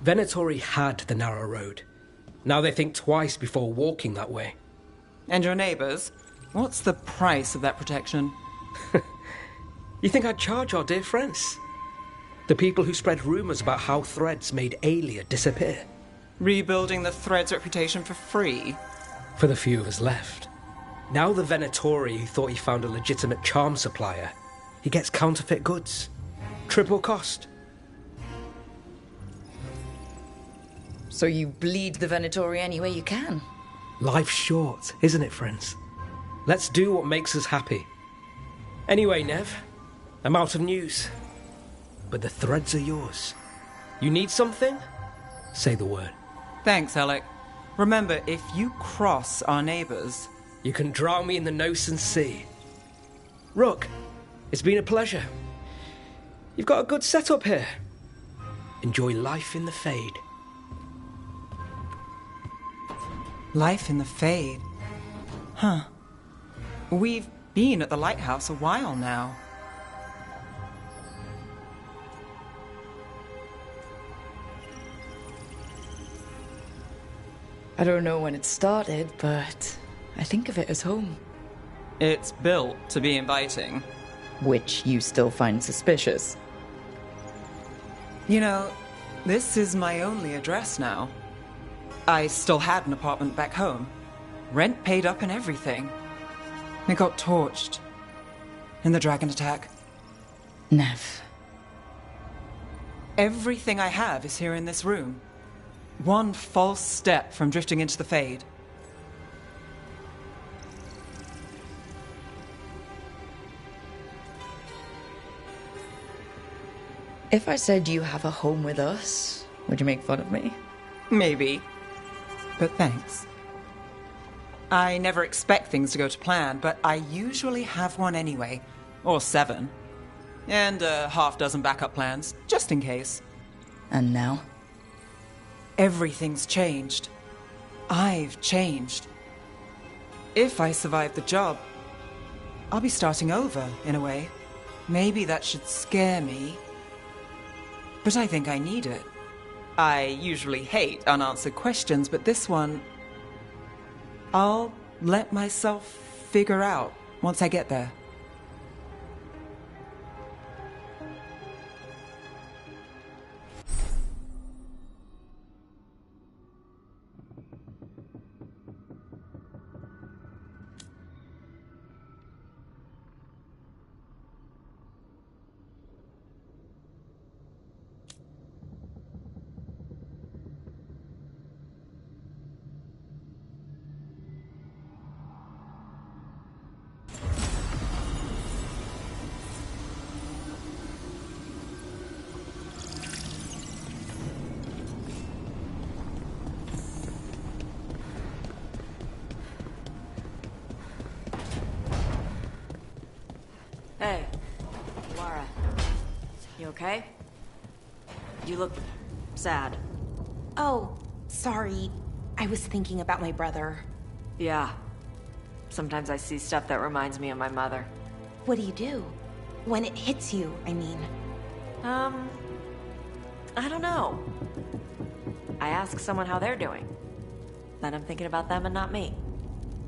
Venatori had the narrow road. Now they think twice before walking that way. And your neighbors? What's the price of that protection? You think I'd charge our dear friends? The people who spread rumors about how Threads made Aelia disappear. Rebuilding the Threads' reputation for free? For the few of us left. Now the Venatori who thought he found a legitimate charm supplier, he gets counterfeit goods. Triple cost. So you bleed the Venatori any way you can? Life's short, isn't it, friends? Let's do what makes us happy. Anyway, Nev, I'm out of news. But the Threads are yours. You need something? Say the word. Thanks, Alec. Remember, if you cross our neighbors... You can drown me in the Nosen Sea. Rook, it's been a pleasure. You've got a good setup here. Enjoy life in the Fade. Life in the Fade? Huh. We've been at the lighthouse a while now. I don't know when it started, but I think of it as home. It's built to be inviting. Which you still find suspicious. You know, this is my only address now. I still had an apartment back home. Rent paid up and everything. It got torched. In the dragon attack. Nev. Everything I have is here in this room. One false step from drifting into the Fade. If I said you have a home with us, would you make fun of me? Maybe. But thanks. I never expect things to go to plan, but I usually have one anyway. Or 7. And a half-dozen backup plans, just in case. And now? Everything's changed. I've changed. If I survive the job, I'll be starting over, in a way. Maybe that should scare me. But I think I need it. I usually hate unanswered questions, but this one... I'll let myself figure out once I get there. Hey, Lara. You okay? You look sad. Oh, sorry. I was thinking about my brother. Yeah. Sometimes I see stuff that reminds me of my mother. What do you do? When it hits you, I mean. I don't know. I ask someone how they're doing. Then I'm thinking about them and not me.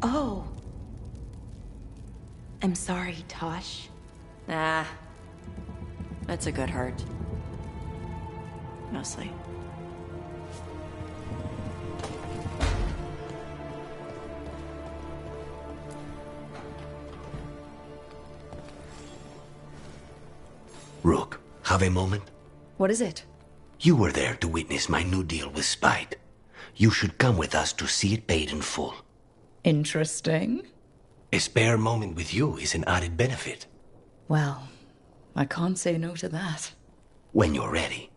Oh. I'm sorry, Tosh. Nah. That's a good hurt. Mostly. Rook, have a moment? What is it? You were there to witness my new deal with Spite. You should come with us to see it paid in full. Interesting. A spare moment with you is an added benefit. Well, I can't say no to that. When you're ready.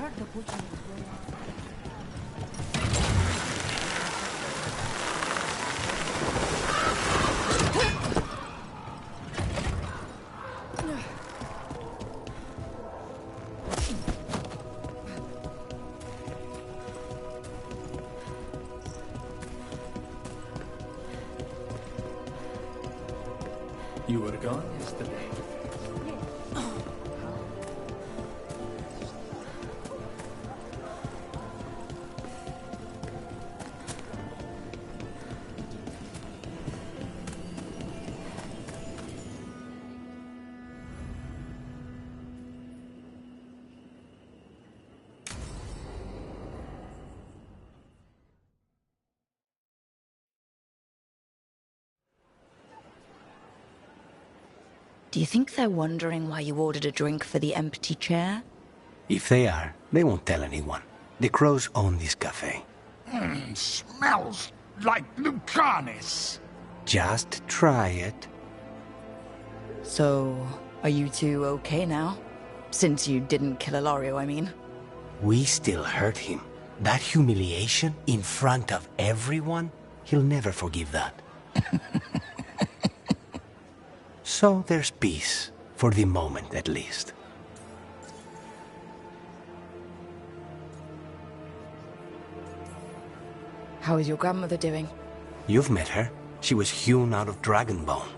heard the butcher was going on. You were gone yesterday. Do you think they're wondering why you ordered a drink for the empty chair? If they are, they won't tell anyone. The crows own this cafe. Smells like Lucanis. Just try it. So, are you two okay now? Since you didn't kill Ilario, I mean. We still hurt him. That humiliation in front of everyone, he'll never forgive that. So there's peace, for the moment at least. How is your grandmother doing? You've met her. She was hewn out of dragon bone.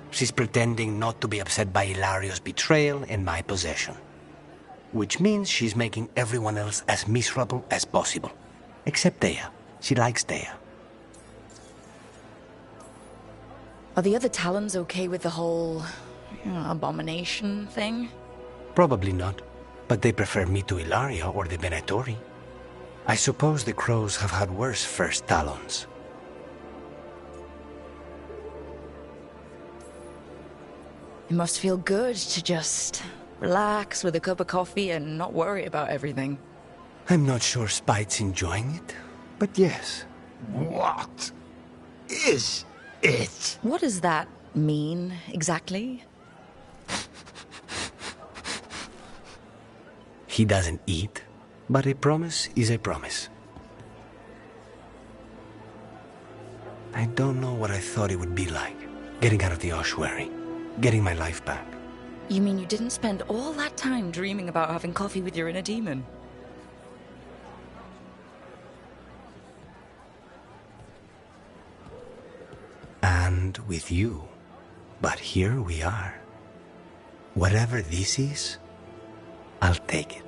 She's pretending not to be upset by Ilario's betrayal and my possession. Which means she's making everyone else as miserable as possible. Except Dea. She likes Dea. Are the other Talons okay with the whole abomination thing? Probably not, but they prefer me to Ilario or the Venatori. I suppose the crows have had worse first Talons. It must feel good to just relax with a cup of coffee and not worry about everything. I'm not sure Spite's enjoying it, but yes. What is it? What does that mean, exactly? He doesn't eat, but a promise is a promise. I don't know what I thought it would be like, getting out of the ossuary, getting my life back. You mean you didn't spend all that time dreaming about having coffee with your inner demon? And with you. But here we are. Whatever this is, I'll take it.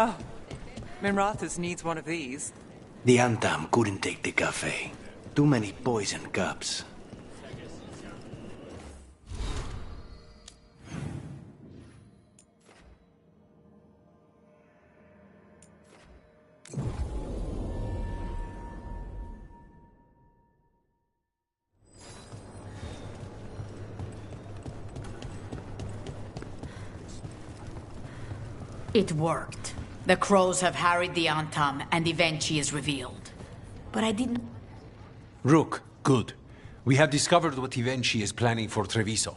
Oh, Minrathous needs one of these. The Antam couldn't take the cafe. Too many poison cups. It worked. The crows have harried the Antam, and Evenchi is revealed. But I didn't... Rook, good. We have discovered what Evenchi is planning for Treviso.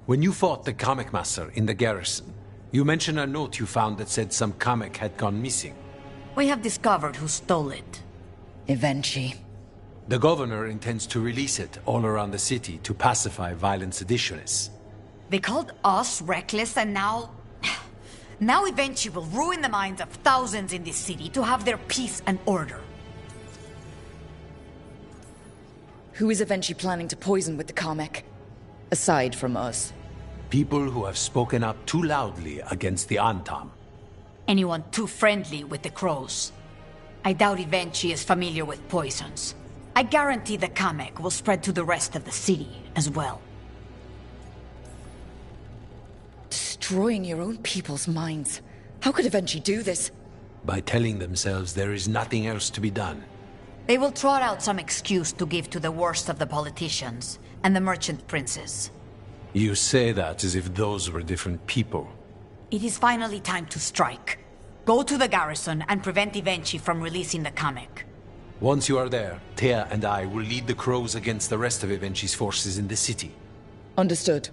When you fought the Kamek Master in the garrison, you mentioned a note you found that said some Kamek had gone missing. We have discovered who stole it. Evenchi. The governor intends to release it all around the city to pacify violent seditionists. They called us reckless, and now... Now Evenchi will ruin the minds of thousands in this city to have their peace and order. Who is Evenchi planning to poison with the comic? Aside from us. People who have spoken up too loudly against the Antam. Anyone too friendly with the crows. I doubt Evenchi is familiar with poisons. I guarantee the comic will spread to the rest of the city as well. Destroying your own people's minds. How could Evenchi do this? By telling themselves there is nothing else to be done. They will trot out some excuse to give to the worst of the politicians and the merchant princes. You say that as if those were different people. It is finally time to strike. Go to the garrison and prevent Evenchi from releasing the comic. Once you are there, Thea and I will lead the crows against the rest of Evenchi's forces in the city. Understood.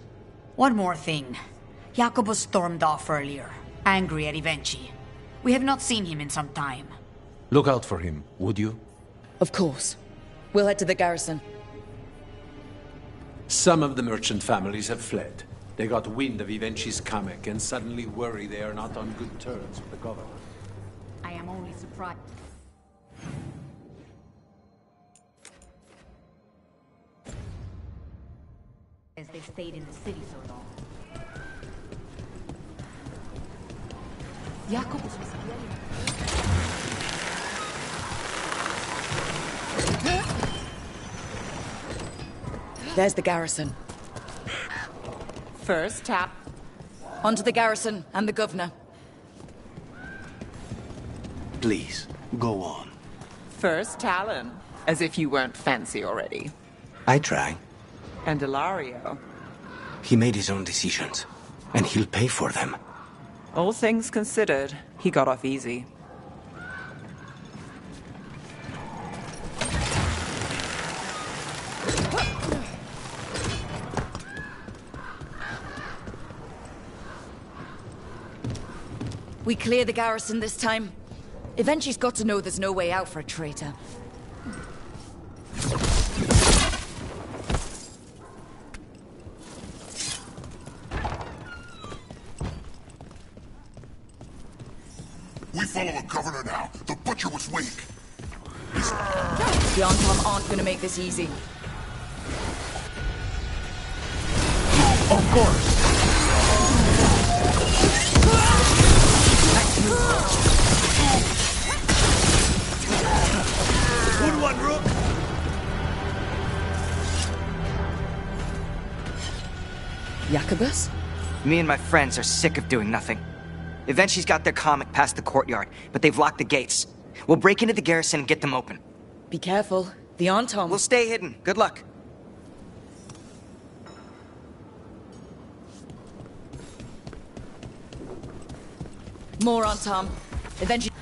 One more thing. Jacobus stormed off earlier, angry at Evenchi. We have not seen him in some time. Look out for him, would you? Of course. We'll head to the garrison. Some of the merchant families have fled. They got wind of Evenchi's comic and suddenly worry they are not on good terms with the governor. I am only surprised. As they stayed in the city so long. Jacobus was There's the garrison. First tap. Onto the garrison and the governor. Please, go on. First Talon. As if you weren't fancy already. I try. And Ilario. He made his own decisions, and he'll pay for them. All things considered, he got off easy. We clear the garrison this time. Evenchi's got to know there's no way out for a traitor. We follow a governor now. The butcher was weak. The Antam aren't gonna make this easy. Of course. Good one, Rook. Jacobus? Me and my friends are sick of doing nothing. Eventually's got their comic past the courtyard, but they've locked the gates. We'll break into the garrison and get them open. Be careful. The Antam... We'll stay hidden. Good luck. More Antam. Eventually...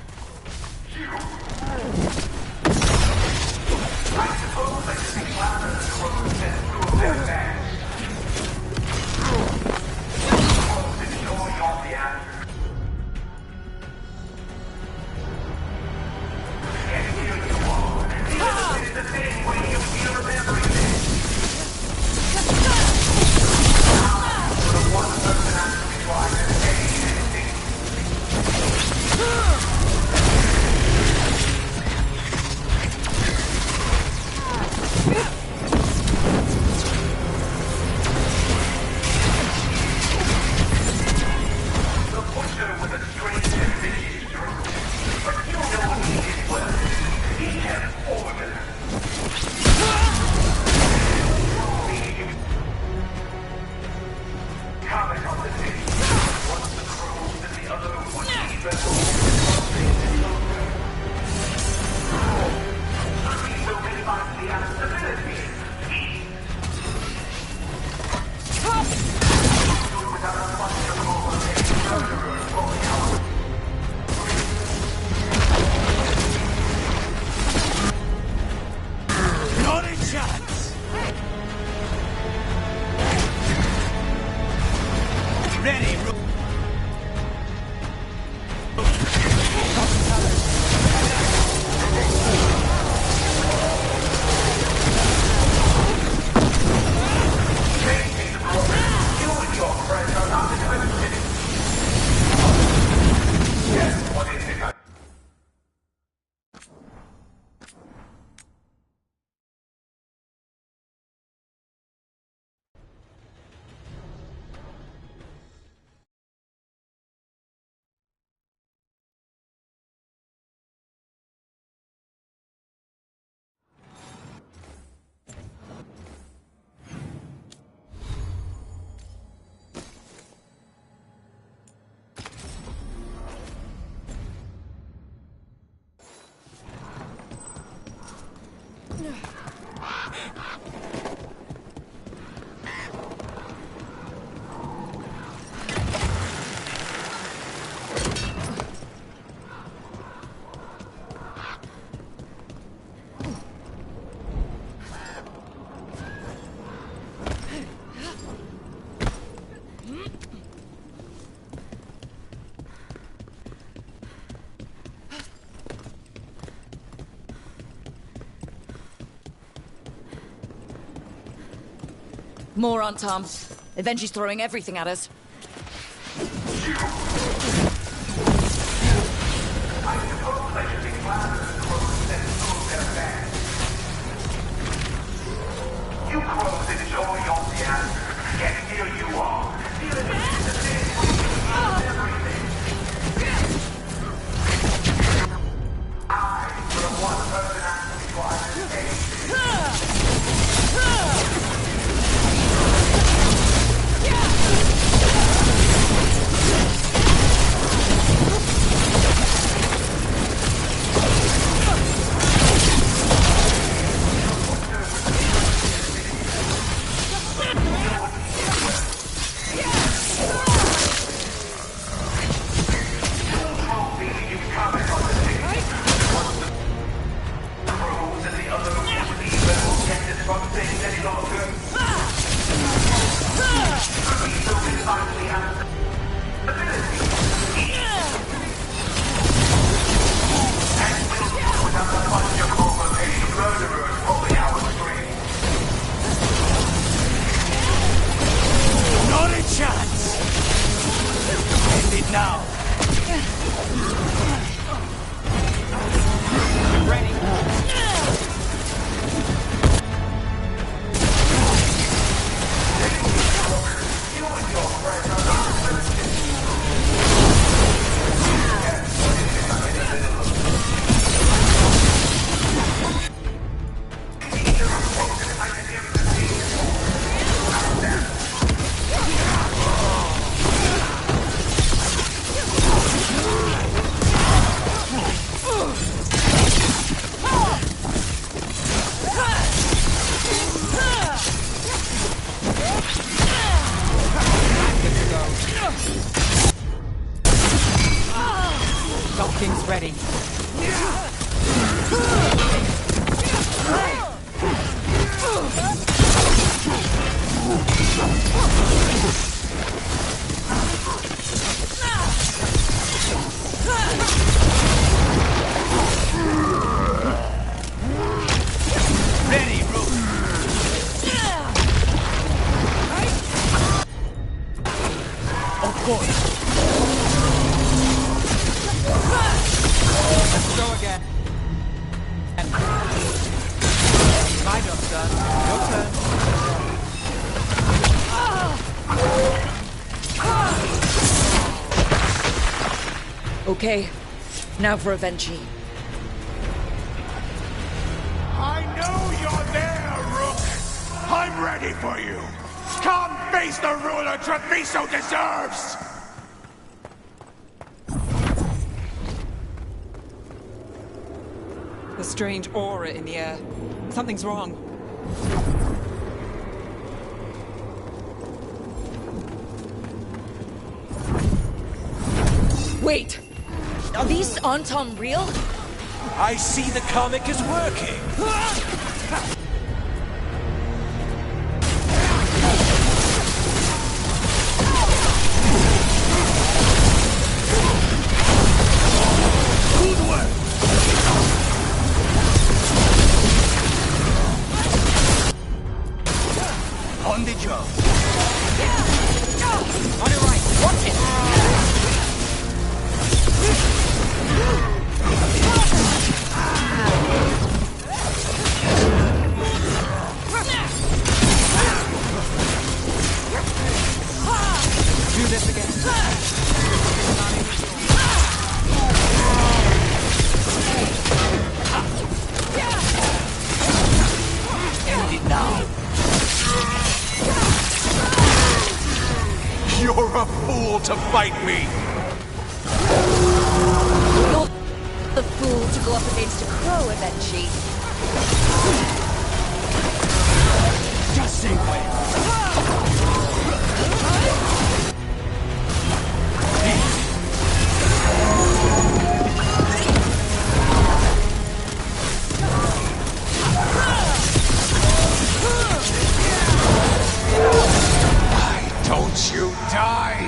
More on Tom. Eventually throwing everything at us. You crows enjoy your theater, yet here you are, dealing with the things everything. I, for the one person actually trying to save Not a chance! End it now! Ready? Something's ready. Ready, Rook! Of course! Let's go again. My job's done. Your turn. Okay, now for Avenchi. I know you're there, Rook! I'm ready for you! Come face the ruler Treviso deserves! A strange aura in the air. Something's wrong. Wait! Are these Anton real? I see the comic is working! Good work! On the job. On your right. Watch it. Do this again. End it now. You're a fool to fight me! You're the fool to go up against a crow, Avenchi. Just say when. I don't you die?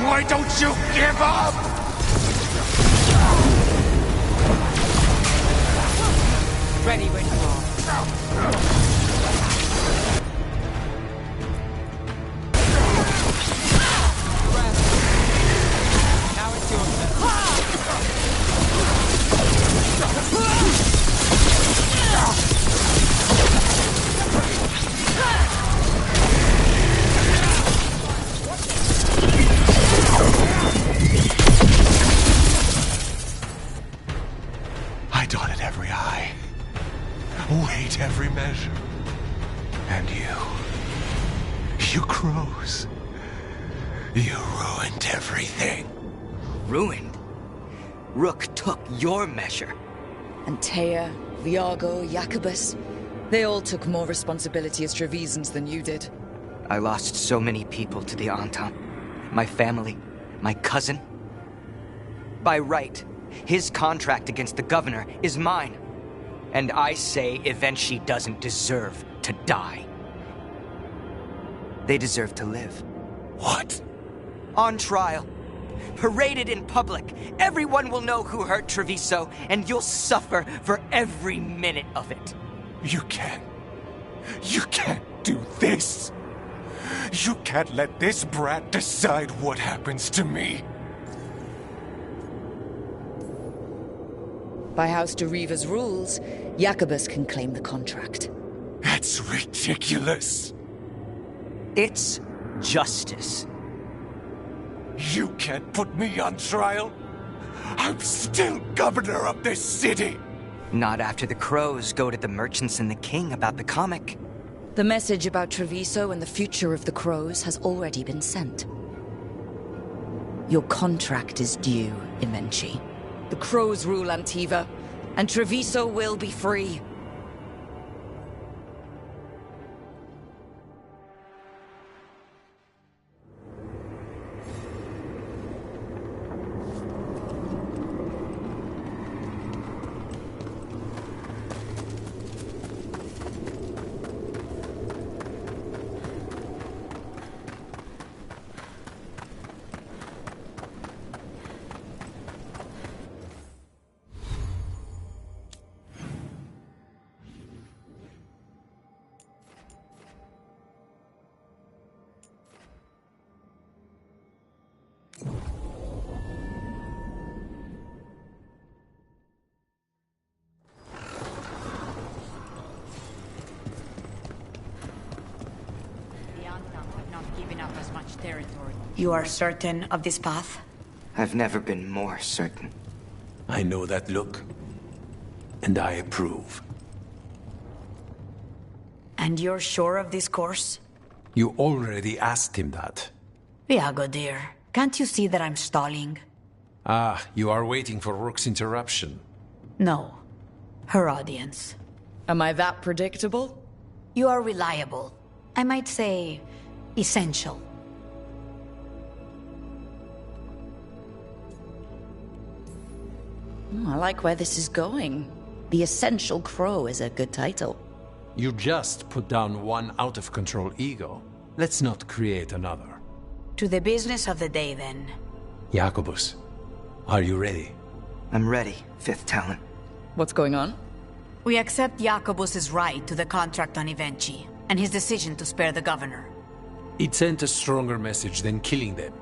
Why don't you give up? Ready when you are. Now it's your I dotted every I, weighed every measure. And you crows, you ruined everything. Ruined? Rook took your measure. Antea, Viago, Jacobus, they all took more responsibility as Trevisans than you did. I lost so many people to the Entente. My family, my cousin. By right, his contract against the governor is mine. And I say Evenchi doesn't deserve to die. They deserve to live. What? On trial. Paraded in public. Everyone will know who hurt Treviso, and you'll suffer for every minute of it. You can't do this. You can't let this brat decide what happens to me. By House de Riva's rules, Jacobus can claim the contract. That's ridiculous. It's justice. You can't put me on trial. I'm still governor of this city. Not after the crows go to the merchants and the king about the comic. The message about Treviso and the future of the crows has already been sent. Your contract is due, Evenchi. The crows rule Antiva, and Treviso will be free. You are certain of this path? I've never been more certain. I know that look. And I approve. And you're sure of this course? You already asked him that. Viago, dear, can't you see that I'm stalling? Ah, you are waiting for Rook's interruption. No. Her audience. Am I that predictable? You are reliable. I might say, essential. I like where this is going. The Essential Crow is a good title. You just put down one out-of-control ego. Let's not create another. To the business of the day, then. Jacobus, are you ready? I'm ready, Fifth Talon. What's going on? We accept Jacobus's right to the contract on Evenchi, and his decision to spare the governor. It sent a stronger message than killing them.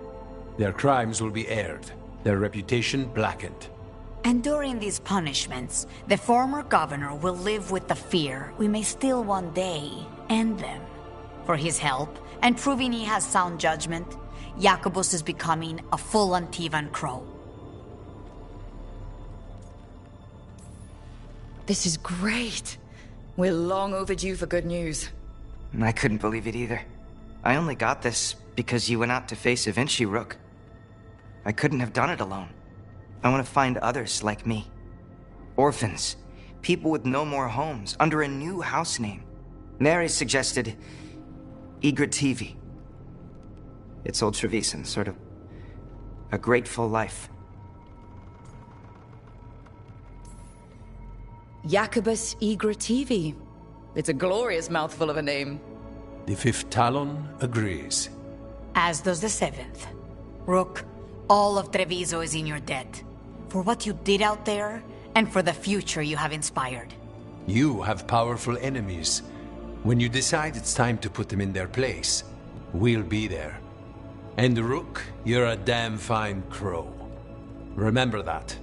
Their crimes will be aired, their reputation blackened. And during these punishments, the former governor will live with the fear we may still one day end them. For his help, and proving he has sound judgment, Jacobus is becoming a full Antivan Crow. This is great. We're long overdue for good news. I couldn't believe it either. I only got this because you went out to face Evenchi, Rook. I couldn't have done it alone. I want to find others like me. Orphans. People with no more homes, under a new house name. Mary suggested Igrativi. It's old Trevisan, sort of a grateful life. Jacobus Igrativi. It's a glorious mouthful of a name. The Fifth Talon agrees. As does the 7th. Rook, all of Treviso is in your debt. For what you did out there, and for the future you have inspired. You have powerful enemies. When you decide it's time to put them in their place, we'll be there. And Rook, you're a damn fine crow. Remember that.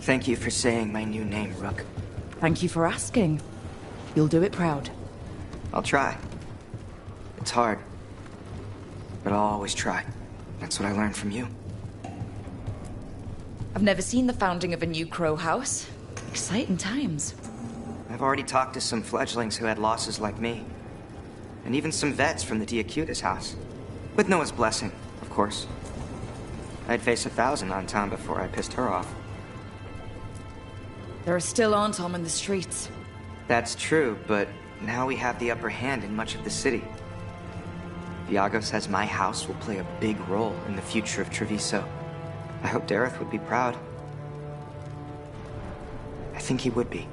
Thank you for saying my new name, Rook. Thank you for asking. You'll do it proud. I'll try. It's hard. But I'll always try. That's what I learned from you. I've never seen the founding of a new crow house. Exciting times. I've already talked to some fledglings who had losses like me. And even some vets from the Diacutis house. With Noah's blessing, of course. I'd face 1,000 on Tom before I pissed her off. There are still Antom in the streets. That's true, but now we have the upper hand in much of the city. Viago says my house will play a big role in the future of Treviso. I hope Dareth would be proud. I think he would be.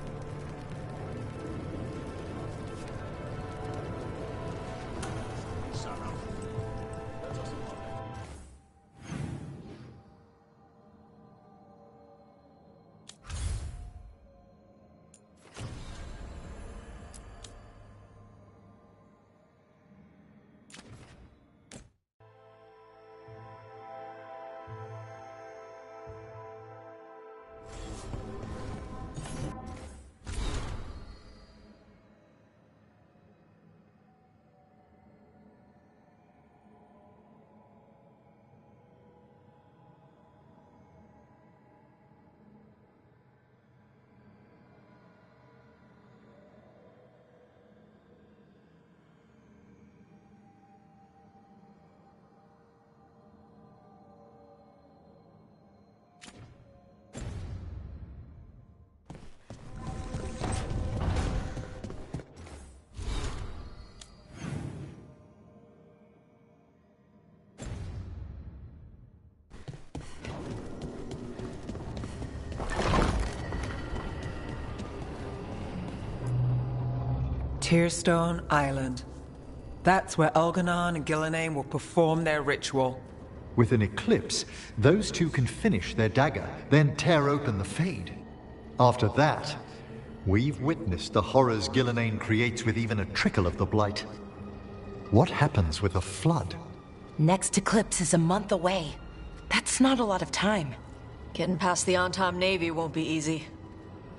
Tearstone Island. That's where Elganon and Gillenane will perform their ritual. With an eclipse, those two can finish their dagger, then tear open the Fade. After that, we've witnessed the horrors Gillenane creates with even a trickle of the Blight. What happens with a flood? Next eclipse is a month away. That's not a lot of time. Getting past the Antom Navy won't be easy.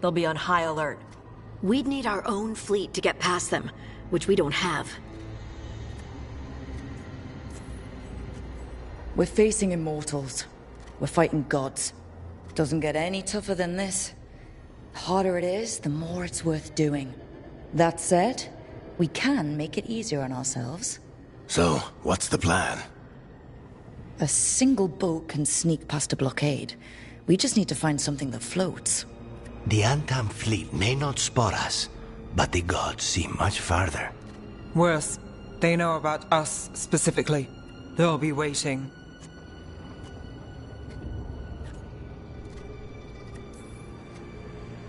They'll be on high alert. We'd need our own fleet to get past them, which we don't have. We're facing immortals. We're fighting gods. Doesn't get any tougher than this. The harder it is, the more it's worth doing. That said, we can make it easier on ourselves. So, what's the plan? A single boat can sneak past a blockade. We just need to find something that floats. The Antam fleet may not spot us, but the gods see much farther. Worse, they know about us specifically. They'll be waiting.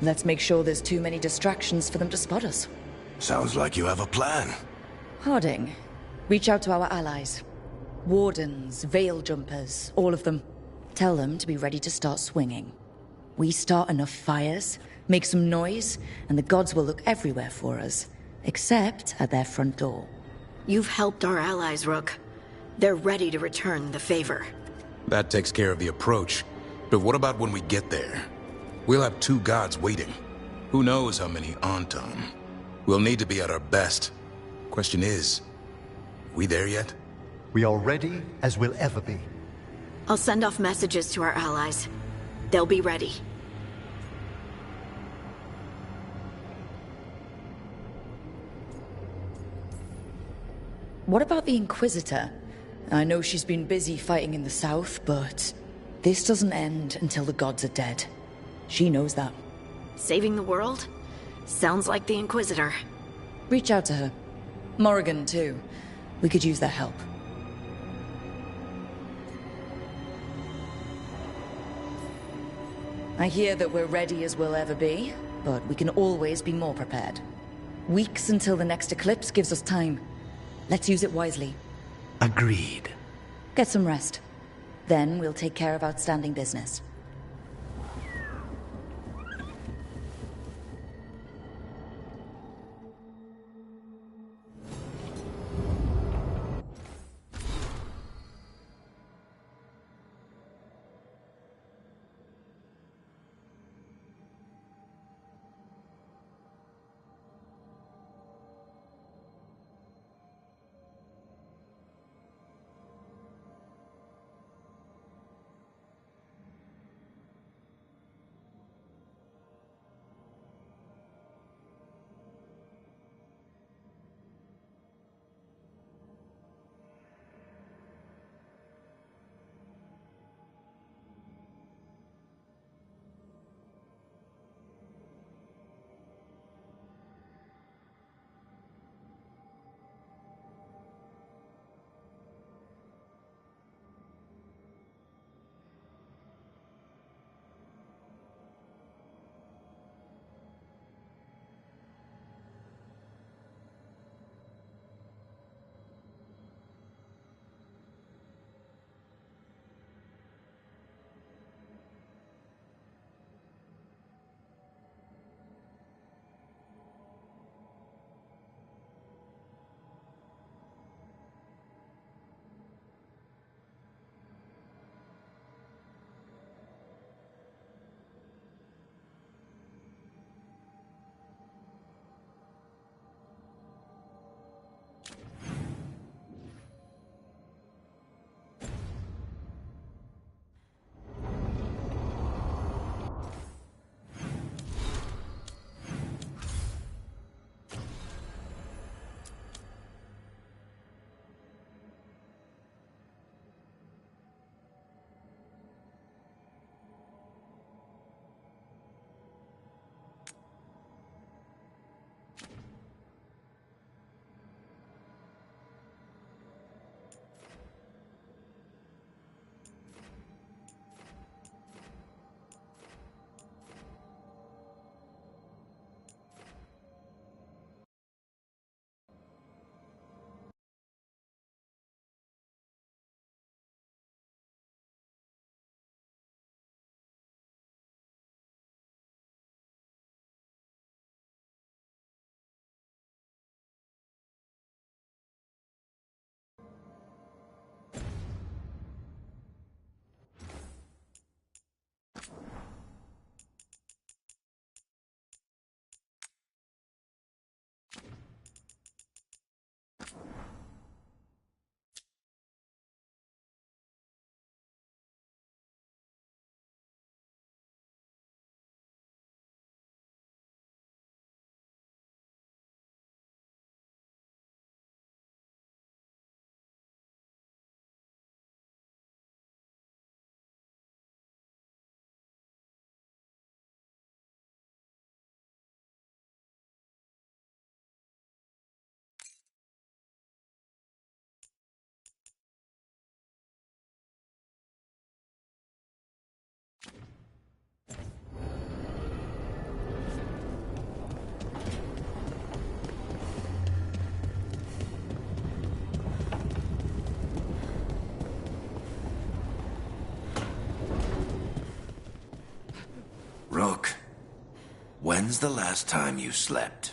Let's make sure there's too many distractions for them to spot us. Sounds like you have a plan. Harding, reach out to our allies. Wardens, veil jumpers, all of them. Tell them to be ready to start swinging. We start enough fires, make some noise, and the gods will look everywhere for us, except at their front door. You've helped our allies, Rook. They're ready to return the favor. That takes care of the approach. But what about when we get there? We'll have two gods waiting. Who knows how many Antom? We'll need to be at our best. Question is, we there yet? We are ready as we'll ever be. I'll send off messages to our allies. They'll be ready. What about the Inquisitor? I know she's been busy fighting in the south, but this doesn't end until the gods are dead. She knows that. Saving the world? Sounds like the Inquisitor. Reach out to her. Morrigan, too. We could use their help. I hear that we're ready as we'll ever be, but we can always be more prepared. Weeks until the next eclipse gives us time. Let's use it wisely. Agreed. Get some rest. Then we'll take care of outstanding business. Rook, when's the last time you slept?